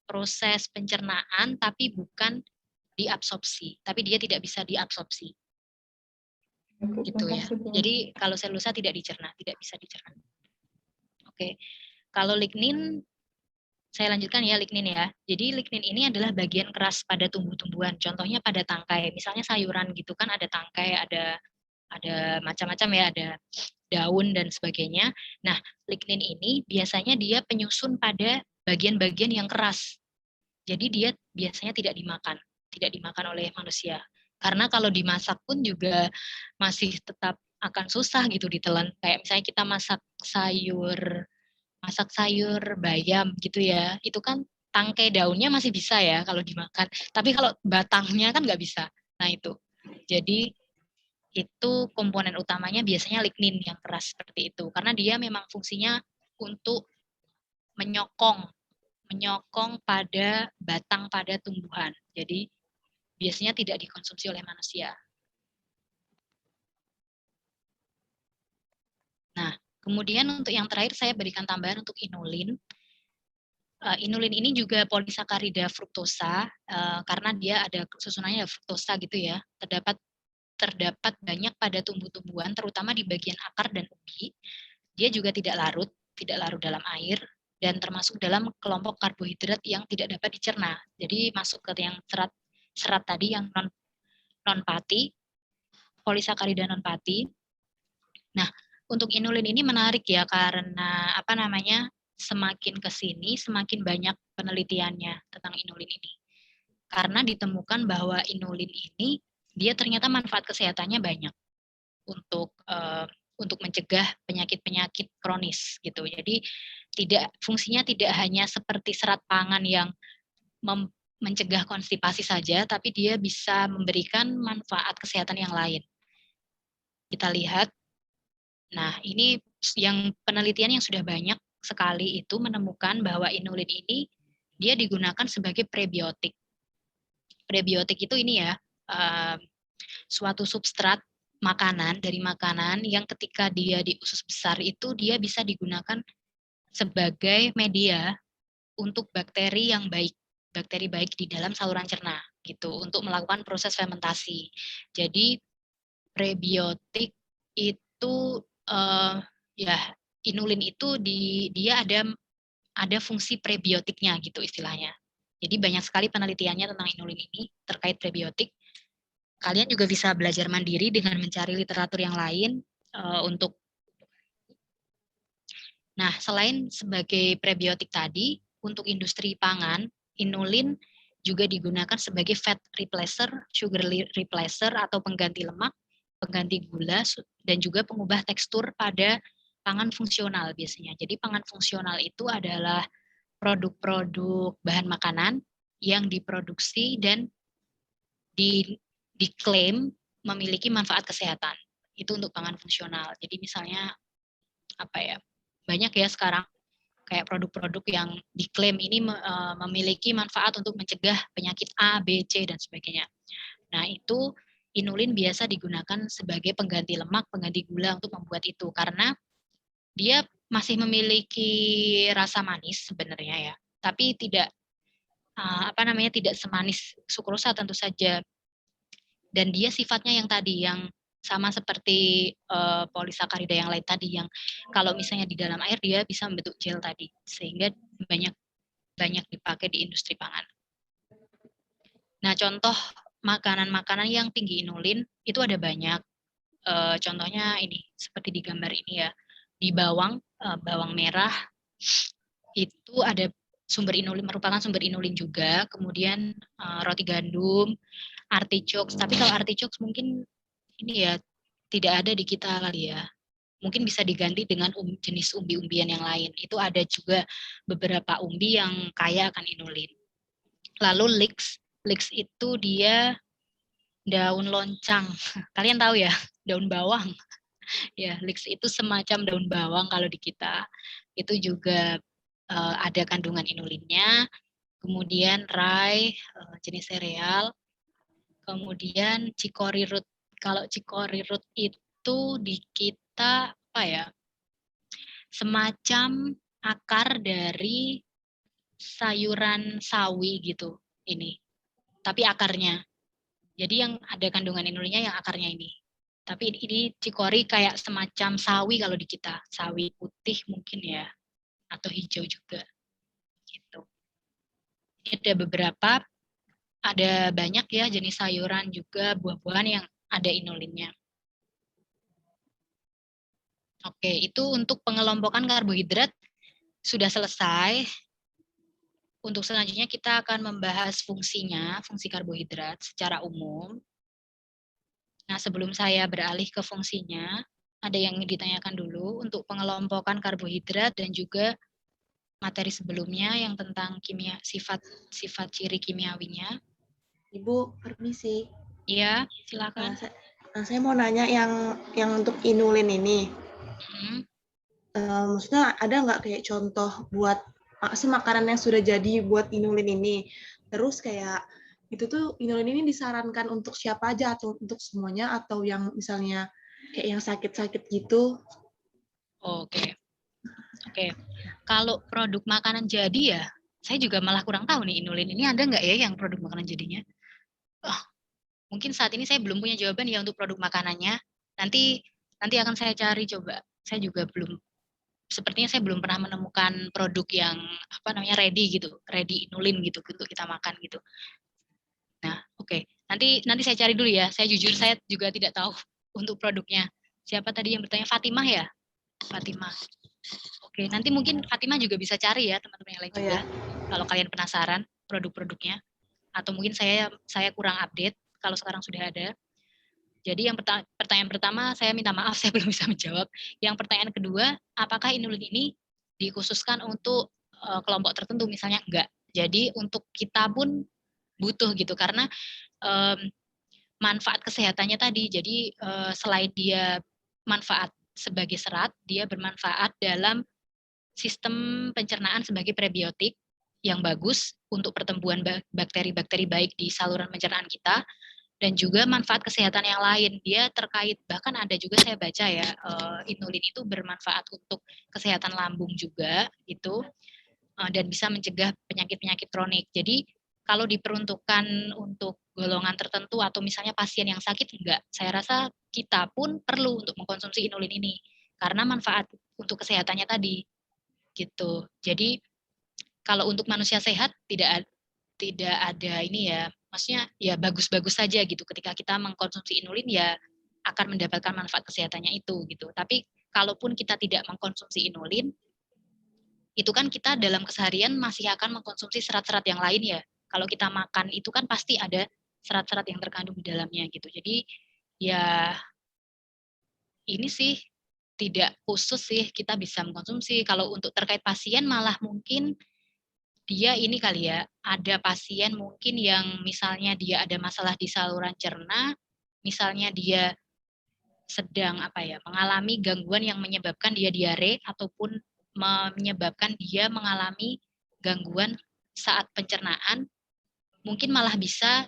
proses pencernaan, tapi bukan diabsorpsi, tapi dia tidak bisa diabsorpsi. Gitu ya. Jadi kalau selulosa tidak dicerna, tidak bisa dicerna. Oke. Kalau lignin, saya lanjutkan ya lignin ya. Jadi lignin ini adalah bagian keras pada tumbuh-tumbuhan. Contohnya pada tangkai, misalnya sayuran gitu kan ada tangkai, ada macam-macam ya, ada daun dan sebagainya. Nah, lignin ini biasanya dia penyusun pada bagian-bagian yang keras. Jadi dia biasanya tidak dimakan oleh manusia. Karena kalau dimasak pun juga masih tetap akan susah gitu ditelan. Kayak misalnya kita masak sayur bayam gitu ya, itu kan tangkai daunnya masih bisa ya kalau dimakan. Tapi kalau batangnya kan nggak bisa. Nah itu. Jadi itu komponen utamanya biasanya lignin yang keras seperti itu. Karena dia memang fungsinya untuk menyokong pada batang pada tumbuhan. Jadi biasanya tidak dikonsumsi oleh manusia. Nah, kemudian untuk yang terakhir saya berikan tambahan untuk inulin. Inulin ini juga polisakarida fruktosa, karena dia ada susunannya ada fruktosa gitu ya. Terdapat banyak pada tumbuh-tumbuhan, terutama di bagian akar dan ubi. Dia juga tidak larut dalam air, dan termasuk dalam kelompok karbohidrat yang tidak dapat dicerna. Jadi masuk ke yang serat tadi yang non-pati, polisakarida non-pati. Nah, untuk inulin ini menarik ya karena semakin ke sini semakin banyak penelitiannya tentang inulin ini. Karena ditemukan bahwa inulin ini dia ternyata manfaat kesehatannya banyak untuk mencegah penyakit-penyakit kronis gitu. Jadi fungsinya tidak hanya seperti serat pangan yang mencegah konstipasi saja, tapi dia bisa memberikan manfaat kesehatan yang lain. Kita lihat, nah ini yang penelitian yang sudah banyak sekali itu menemukan bahwa inulin ini dia digunakan sebagai prebiotik. Prebiotik itu ini ya, suatu substrat dari makanan yang ketika dia di usus besar itu dia bisa digunakan sebagai media untuk bakteri yang baik. Bakteri baik di dalam saluran cerna gitu untuk melakukan proses fermentasi. Jadi prebiotik itu inulin itu dia ada fungsi prebiotiknya gitu istilahnya. Jadi banyak sekali penelitiannya tentang inulin ini terkait prebiotik. Kalian juga bisa belajar mandiri dengan mencari literatur yang lain Nah, selain sebagai prebiotik tadi, untuk industri pangan, inulin juga digunakan sebagai fat replacer, sugar replacer atau pengganti lemak, pengganti gula, dan juga pengubah tekstur pada pangan fungsional biasanya. Jadi pangan fungsional itu adalah produk-produk bahan makanan yang diproduksi dan diklaim memiliki manfaat kesehatan. Itu untuk pangan fungsional. Jadi misalnya apa ya? Banyak ya sekarang kayak produk-produk yang diklaim ini memiliki manfaat untuk mencegah penyakit A, B, C dan sebagainya. Nah, itu inulin biasa digunakan sebagai pengganti lemak, pengganti gula untuk membuat itu karena dia masih memiliki rasa manis sebenarnya ya, tapi tidak tidak semanis sukrosa tentu saja. Dan dia sifatnya yang tadi yang sama seperti polisakarida yang lain tadi yang kalau misalnya di dalam air dia bisa membentuk gel tadi sehingga banyak dipakai di industri pangan. Nah, contoh makanan-makanan yang tinggi inulin itu ada banyak. Contohnya ini seperti di gambar ini ya. Di bawang merah itu ada sumber inulin, merupakan sumber inulin juga. Kemudian roti gandum, artichoke. Tapi kalau artichoke mungkin ini ya tidak ada di kita kali ya. Mungkin bisa diganti dengan jenis umbi-umbian yang lain. Itu ada juga beberapa umbi yang kaya akan inulin. Lalu leeks itu dia daun loncang. Kalian tahu ya, daun bawang. Ya, leeks itu semacam daun bawang kalau di kita. Itu juga ada kandungan inulinnya. Kemudian rye, jenis sereal. Kemudian chicory root. Kalau chicory root itu di kita apa ya? Semacam akar dari sayuran sawi gitu ini. Tapi akarnya. Jadi yang ada kandungan inulinnya yang akarnya ini. Tapi ini chicory kayak semacam sawi kalau di kita. Sawi putih mungkin ya. Atau hijau juga. Gitu. Ini ada beberapa, ada banyak ya jenis sayuran juga, buah-buahan yang ada inulinnya. Oke, itu untuk pengelompokan karbohidrat sudah selesai. Untuk selanjutnya kita akan membahas fungsinya, fungsi karbohidrat secara umum. Nah, sebelum saya beralih ke fungsinya, ada yang ditanyakan dulu untuk pengelompokan karbohidrat dan juga materi sebelumnya yang tentang sifat ciri kimiawinya. Ibu, permisi. Iya, silakan. Saya mau nanya yang untuk inulin ini. Maksudnya ada nggak kayak contoh buat makanan yang sudah jadi buat inulin ini? Terus kayak itu tuh inulin ini disarankan untuk siapa aja atau untuk semuanya atau yang misalnya kayak yang sakit-sakit gitu? Oke. Kalau produk makanan jadi ya, saya juga malah kurang tahu nih inulin ini ada nggak ya yang produk makanan jadinya? Mungkin saat ini saya belum punya jawaban ya untuk produk makanannya. Nanti akan saya cari coba. Saya juga sepertinya saya belum pernah menemukan produk yang ready inulin gitu untuk kita makan gitu. Nah, oke. Nanti saya cari dulu ya. Saya jujur saya juga tidak tahu untuk produknya. Siapa tadi yang bertanya? Fatimah ya? Fatimah. Oke, nanti mungkin Fatimah juga bisa cari ya teman-teman yang lain juga. Kalau kalian penasaran produk-produknya. Atau mungkin saya kurang update kalau sekarang sudah ada. Jadi yang pertanyaan pertama saya minta maaf saya belum bisa menjawab. Yang pertanyaan kedua, apakah inulin ini dikhususkan untuk kelompok tertentu misalnya? Enggak. Jadi untuk kita pun butuh gitu karena manfaat kesehatannya tadi. Jadi selain dia manfaat sebagai serat, dia bermanfaat dalam sistem pencernaan sebagai prebiotik yang bagus untuk pertumbuhan bakteri-bakteri baik di saluran pencernaan kita. Dan juga manfaat kesehatan yang lain, dia terkait, bahkan ada juga saya baca ya, inulin itu bermanfaat untuk kesehatan lambung juga, gitu, dan bisa mencegah penyakit-penyakit kronik. Jadi, kalau diperuntukkan untuk golongan tertentu atau misalnya pasien yang sakit, enggak. Saya rasa kita pun perlu untuk mengkonsumsi inulin ini, karena manfaat untuk kesehatannya tadi, gitu. Jadi, kalau untuk manusia sehat, tidak ada ini ya, maksudnya ya bagus-bagus saja gitu ketika kita mengkonsumsi inulin ya akan mendapatkan manfaat kesehatannya itu gitu. Tapi kalaupun kita tidak mengkonsumsi inulin, itu kan kita dalam keseharian masih akan mengkonsumsi serat-serat yang lain ya. Kalau kita makan itu kan pasti ada serat-serat yang terkandung di dalamnya gitu. Jadi ya ini sih tidak khusus sih kita bisa mengkonsumsi. Kalau untuk terkait pasien malah mungkin dia ini kali ya, ada pasien mungkin yang misalnya dia ada masalah di saluran cerna, misalnya dia sedang mengalami gangguan yang menyebabkan dia diare ataupun menyebabkan dia mengalami gangguan saat pencernaan, mungkin malah bisa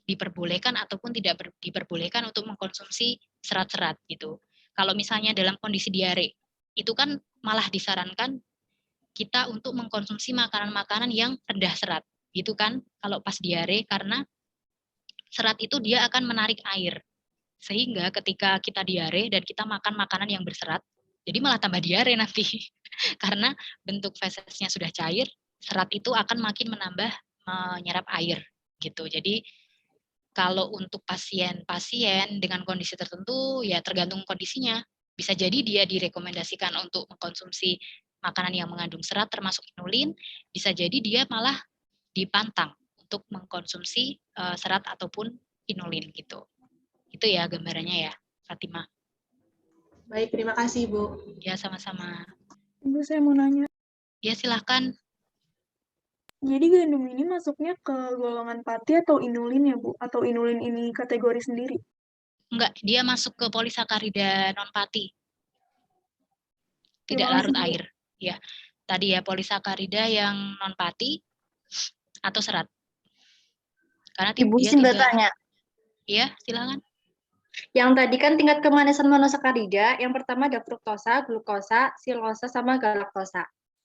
diperbolehkan ataupun tidak diperbolehkan untuk mengkonsumsi serat-serat gitu. Kalau misalnya dalam kondisi diare, itu kan malah disarankan kita untuk mengkonsumsi makanan-makanan yang rendah serat, gitu kan? Kalau pas diare, karena serat itu dia akan menarik air. Sehingga ketika kita diare dan kita makan makanan yang berserat, jadi malah tambah diare nanti. Karena bentuk fesesnya sudah cair, serat itu akan makin menambah menyerap air gitu. Jadi kalau untuk pasien-pasien dengan kondisi tertentu ya tergantung kondisinya. Bisa jadi dia direkomendasikan untuk mengkonsumsi makanan yang mengandung serat termasuk inulin, bisa jadi dia malah dipantang untuk mengkonsumsi serat ataupun inulin gitu. Itu ya gambarannya ya, Fatimah. Baik, terima kasih, Bu. Ya, sama-sama. Bu, saya mau nanya. Ya, silahkan. Jadi gandum ini masuknya ke golongan pati atau inulin ya, Bu? Atau inulin ini kategori sendiri? Enggak, dia masuk ke polisakarida non-pati. Tidak Gimana larut sih, Bu? air. Ya, tadi ya polisakarida yang non-pati atau serat. Karena Ibu dia izin tidak. bertanya. Ya, silakan. Yang tadi kan tingkat kemanisan monosakarida, yang pertama ada fruktosa, glukosa, silosa, sama galaktosa.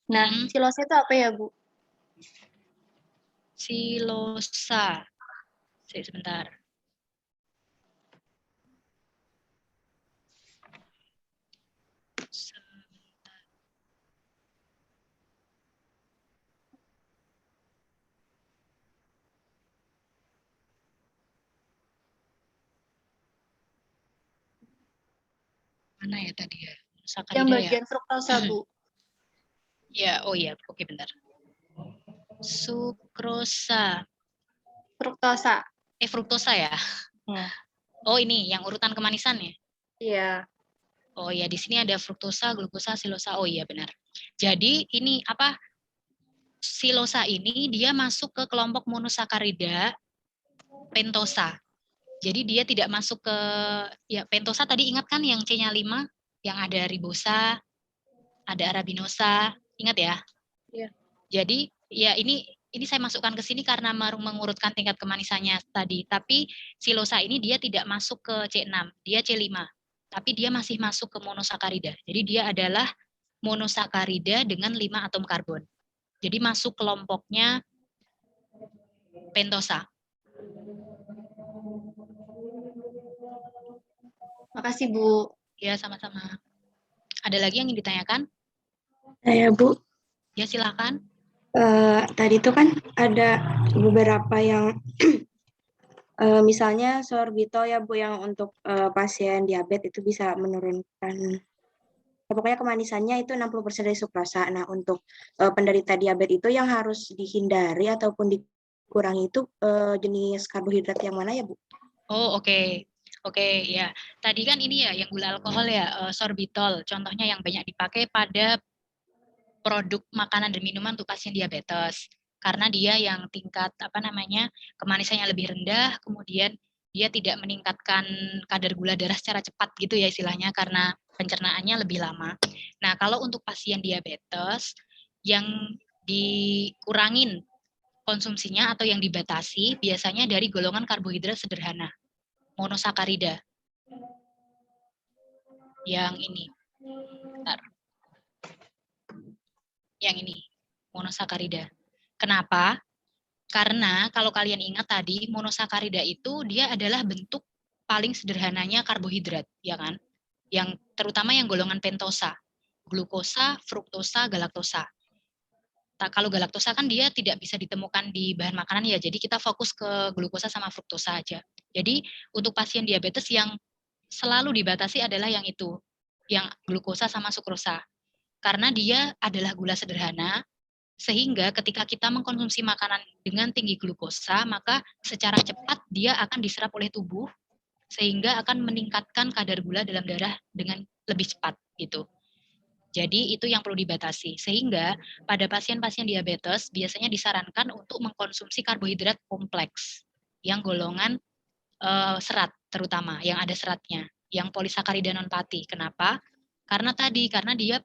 Nah, silosa itu apa ya, Bu? Silosa. Sebentar. Mana ya tadi ya? Sakarida yang bagian ya? fruktosa, Bu. Ya, oh iya, oke bentar. Sukrosa. Fruktosa. Fruktosa ya? Oh ini, yang urutan kemanisan ya? Iya. Oh iya, di sini ada fruktosa, glukosa, silosa. Oh iya benar. Jadi ini silosa ini dia masuk ke kelompok monosakarida pentosa. Jadi dia tidak masuk ke pentosa tadi ingat kan yang C-nya 5 yang ada ribosa, ada arabinosa, ingat ya? Iya. Jadi ya ini saya masukkan ke sini karena mengurutkan tingkat kemanisannya tadi. Tapi silosa ini dia tidak masuk ke C6, dia C5. Tapi dia masih masuk ke monosakarida. Jadi dia adalah monosakarida dengan 5 atom karbon. Jadi masuk kelompoknya pentosa. Makasih, Bu. Ya, sama-sama. Ada lagi yang ingin ditanyakan? Saya, Bu. Ya, silakan. Tadi itu kan ada beberapa yang misalnya sorbitol ya, Bu, yang untuk pasien diabetes itu bisa menurunkan pokoknya kemanisannya itu 60% dari sukrosa. Nah, untuk penderita diabetes itu yang harus dihindari ataupun dikurangi itu jenis karbohidrat yang mana ya, Bu? Oh, oke. Oke, ya. Tadi kan ini ya yang gula alkohol ya, sorbitol. Contohnya yang banyak dipakai pada produk makanan dan minuman untuk pasien diabetes. Karena dia yang tingkat kemanisannya lebih rendah, kemudian dia tidak meningkatkan kadar gula darah secara cepat gitu ya istilahnya karena pencernaannya lebih lama. Nah, kalau untuk pasien diabetes yang dikurangin konsumsinya atau yang dibatasi biasanya dari golongan karbohidrat sederhana, monosakarida. Yang ini. Bentar. Yang ini, monosakarida. Kenapa? Karena kalau kalian ingat tadi, monosakarida itu dia adalah bentuk paling sederhananya karbohidrat, ya kan? Yang terutama yang golongan pentosa, glukosa, fruktosa, galaktosa. Kalau galaktosa kan dia tidak bisa ditemukan di bahan makanan ya, jadi kita fokus ke glukosa sama fruktosa aja. Jadi untuk pasien diabetes yang selalu dibatasi adalah yang itu, yang glukosa sama sukrosa. Karena dia adalah gula sederhana, sehingga ketika kita mengkonsumsi makanan dengan tinggi glukosa, maka secara cepat dia akan diserap oleh tubuh, sehingga akan meningkatkan kadar gula dalam darah dengan lebih cepat gitu. Jadi itu yang perlu dibatasi. Sehingga pada pasien-pasien diabetes biasanya disarankan untuk mengkonsumsi karbohidrat kompleks yang golongan serat terutama, yang ada seratnya. yang polisakarida non-pati. Kenapa? Karena dia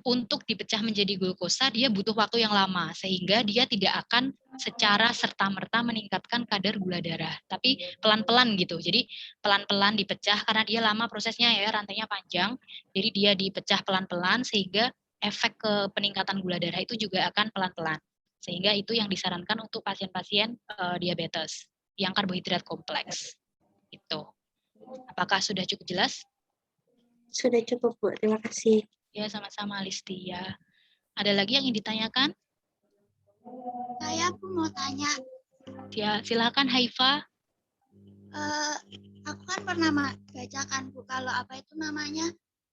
untuk dipecah menjadi glukosa dia butuh waktu yang lama, sehingga dia tidak akan secara serta-merta meningkatkan kadar gula darah, tapi pelan-pelan gitu. Jadi pelan-pelan dipecah karena dia lama prosesnya ya, rantainya panjang. Jadi dia dipecah pelan-pelan sehingga efek ke peningkatan gula darah itu juga akan pelan-pelan. Sehingga itu yang disarankan untuk pasien-pasien diabetes yang karbohidrat kompleks. Itu. Apakah sudah cukup jelas? Sudah cukup, Bu. Terima kasih. Ya, sama-sama Listia. Ada lagi yang ingin ditanyakan? Saya mau tanya. Ya, silakan Haifa. Aku kan pernah bacakan Bu kalau apa itu namanya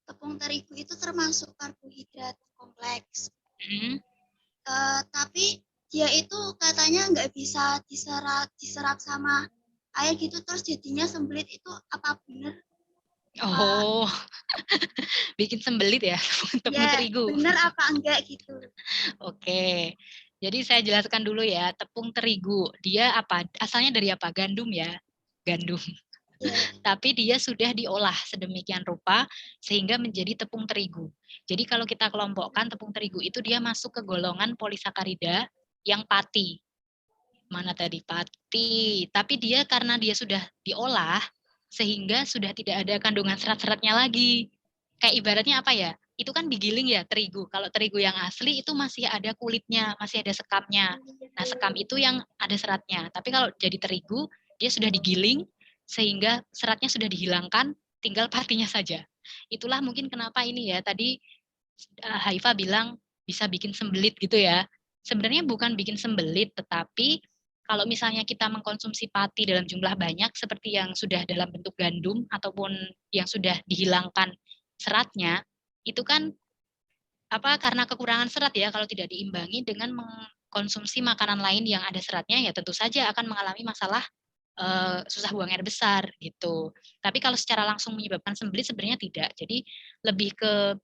tepung terigu itu termasuk karbohidrat kompleks. Tapi dia itu katanya nggak bisa diserap sama air gitu terus jadinya sembelit, itu apa benar? Oh, bikin sembelit ya tepung terigu. Benar apa enggak gitu? Oke, jadi saya jelaskan dulu ya, tepung terigu dia apa? Asalnya dari apa? Gandum ya, gandum. Tapi dia sudah diolah sedemikian rupa sehingga menjadi tepung terigu. Jadi kalau kita kelompokkan tepung terigu itu dia masuk ke golongan polisakarida yang pati. Mana tadi pati? Tapi dia karena dia sudah diolah sehingga sudah tidak ada kandungan serat-seratnya lagi. Kayak ibaratnya apa ya? Itu kan digiling ya terigu. Kalau terigu yang asli itu masih ada kulitnya, masih ada sekamnya. Nah, sekam itu yang ada seratnya. Tapi kalau jadi terigu, dia sudah digiling sehingga seratnya sudah dihilangkan, tinggal patinya saja. Itulah mungkin kenapa ini ya, tadi Haifa bilang bisa bikin sembelit gitu ya. Sebenarnya bukan bikin sembelit, tetapi kalau misalnya kita mengkonsumsi pati dalam jumlah banyak seperti yang sudah dalam bentuk gandum ataupun yang sudah dihilangkan seratnya, itu kan karena kekurangan serat ya, kalau tidak diimbangi dengan mengkonsumsi makanan lain yang ada seratnya ya tentu saja akan mengalami masalah susah buang air besar gitu. Tapi kalau secara langsung menyebabkan sembelit sebenarnya tidak. Jadi lebih ke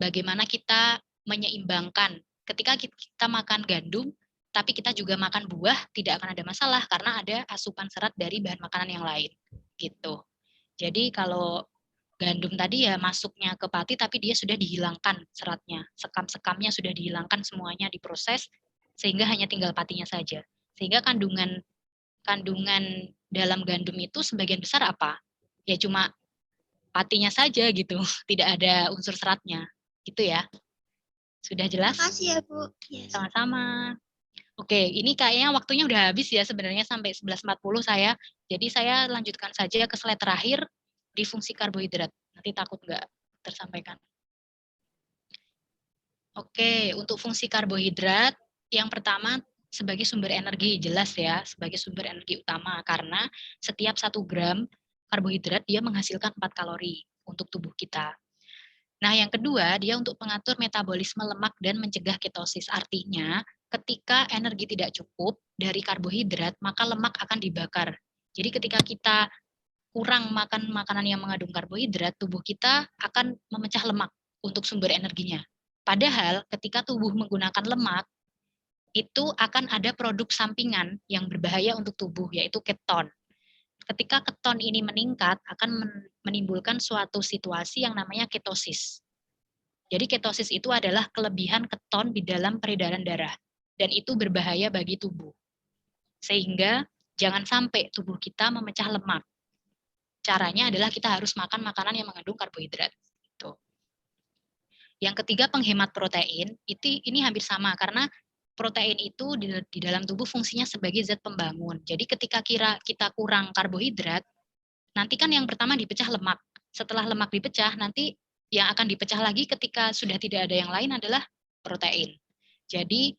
bagaimana kita menyeimbangkan. Ketika kita makan gandum, tapi kita juga makan buah, tidak akan ada masalah karena ada asupan serat dari bahan makanan yang lain. Gitu. Jadi kalau gandum tadi ya masuknya ke pati, tapi dia sudah dihilangkan seratnya. Sekam-sekamnya sudah dihilangkan semuanya, diproses, sehingga hanya tinggal patinya saja. Sehingga kandungan dalam gandum itu sebagian besar apa? Ya cuma patinya saja gitu, tidak ada unsur seratnya. Gitu ya. Sudah jelas? Terima kasih ya, Bu. Yes. Sama-sama. Oke, ini kayaknya waktunya udah habis ya sebenarnya sampai 11.40 saya. Jadi saya lanjutkan saja ke slide terakhir di fungsi karbohidrat. Nanti takut nggak tersampaikan. Oke, untuk fungsi karbohidrat, yang pertama sebagai sumber energi, jelas ya, sebagai sumber energi utama. Karena setiap 1 gram karbohidrat dia menghasilkan 4 kalori untuk tubuh kita. Nah, yang kedua, dia untuk mengatur metabolisme lemak dan mencegah ketosis. Artinya, ketika energi tidak cukup dari karbohidrat, maka lemak akan dibakar. Jadi ketika kita kurang makan makanan yang mengandung karbohidrat, tubuh kita akan memecah lemak untuk sumber energinya. Padahal ketika tubuh menggunakan lemak, itu akan ada produk sampingan yang berbahaya untuk tubuh, yaitu keton. Ketika keton ini meningkat, akan menimbulkan suatu situasi yang namanya ketosis. Jadi ketosis itu adalah kelebihan keton di dalam peredaran darah. Dan itu berbahaya bagi tubuh. Sehingga jangan sampai tubuh kita memecah lemak. Caranya adalah kita harus makan makanan yang mengandung karbohidrat. Gitu. Yang ketiga, penghemat protein. Ini hampir sama, karena protein itu di dalam tubuh fungsinya sebagai zat pembangun. Jadi ketika kita kurang karbohidrat, nanti kan yang pertama dipecah lemak. Setelah lemak dipecah, nanti yang akan dipecah lagi ketika sudah tidak ada yang lain adalah protein. Jadi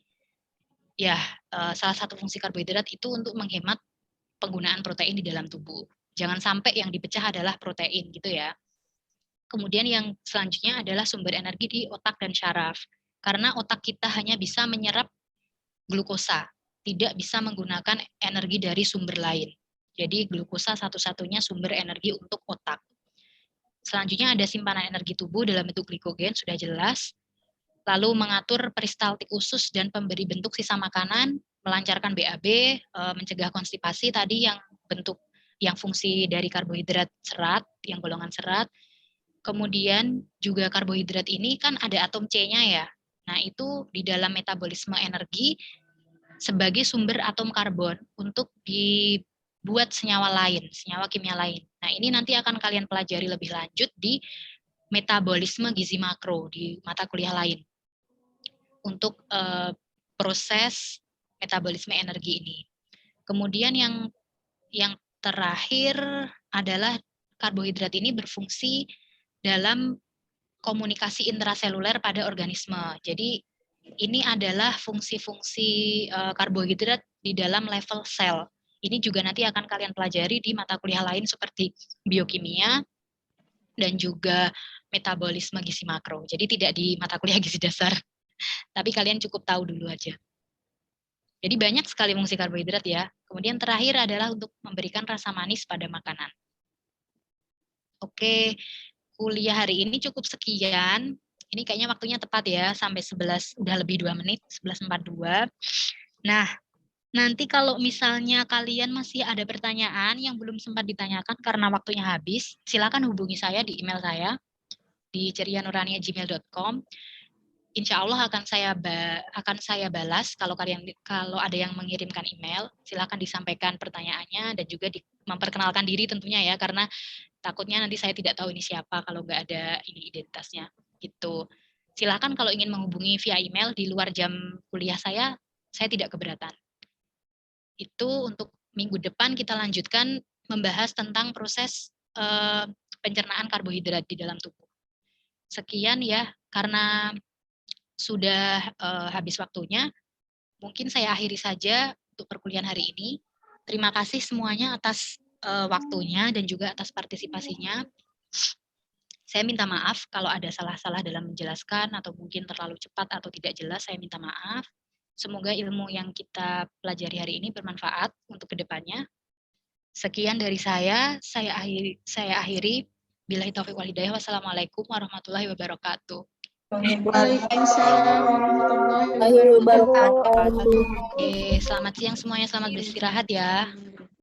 ya salah satu fungsi karbohidrat itu untuk menghemat penggunaan protein di dalam tubuh. Jangan sampai yang dipecah adalah protein gitu ya. Kemudian yang selanjutnya adalah sumber energi di otak dan syaraf. Karena otak kita hanya bisa menyerap glukosa, tidak bisa menggunakan energi dari sumber lain. Jadi glukosa satu-satunya sumber energi untuk otak. Selanjutnya ada simpanan energi tubuh dalam bentuk glikogen, sudah jelas. Lalu mengatur peristaltik usus dan pemberi bentuk sisa makanan, melancarkan BAB, mencegah konstipasi tadi yang bentuk yang fungsi dari karbohidrat serat, yang golongan serat. Kemudian juga karbohidrat ini kan ada atom C-nya ya. Nah, itu di dalam metabolisme energi sebagai sumber atom karbon untuk dibuat senyawa lain, senyawa kimia lain. Nah, ini nanti akan kalian pelajari lebih lanjut di metabolisme gizi makro di mata kuliah lain. Untuk proses metabolisme energi ini. Kemudian yang terakhir adalah karbohidrat ini berfungsi dalam komunikasi intraseluler pada organisme. Jadi ini adalah fungsi-fungsi karbohidrat di dalam level sel. Ini juga nanti akan kalian pelajari di mata kuliah lain seperti biokimia dan juga metabolisme gizi makro. Jadi tidak di mata kuliah gizi dasar, tapi kalian cukup tahu dulu aja. Jadi banyak sekali fungsi karbohidrat ya. Kemudian terakhir adalah untuk memberikan rasa manis pada makanan. Oke, kuliah hari ini cukup sekian. Ini kayaknya waktunya tepat ya, sampai 11, udah lebih 2 menit, 11.42. Nah, nanti kalau misalnya kalian masih ada pertanyaan yang belum sempat ditanyakan karena waktunya habis, silakan hubungi saya di email saya di cerianurania@gmail.com. Insya Allah akan saya balas kalau ada yang mengirimkan email, silakan disampaikan pertanyaannya dan juga memperkenalkan diri tentunya ya, karena takutnya nanti saya tidak tahu ini siapa kalau nggak ada ini identitasnya gitu. Silakan kalau ingin menghubungi via email di luar jam kuliah saya tidak keberatan. Itu untuk minggu depan kita lanjutkan membahas tentang proses pencernaan karbohidrat di dalam tubuh. Sekian ya, karena sudah habis waktunya, mungkin saya akhiri saja untuk perkuliahan hari ini. Terima kasih semuanya atas waktunya dan juga atas partisipasinya. Saya minta maaf kalau ada salah-salah dalam menjelaskan atau mungkin terlalu cepat atau tidak jelas, saya minta maaf. Semoga ilmu yang kita pelajari hari ini bermanfaat untuk kedepannya. Sekian dari saya akhiri. Billahi taufiq wal hidayah. Wassalamualaikum warahmatullahi wabarakatuh. Waalaikumsalam warahmatullahi wabarakatuh. Oke, selamat siang semuanya, selamat beristirahat ya.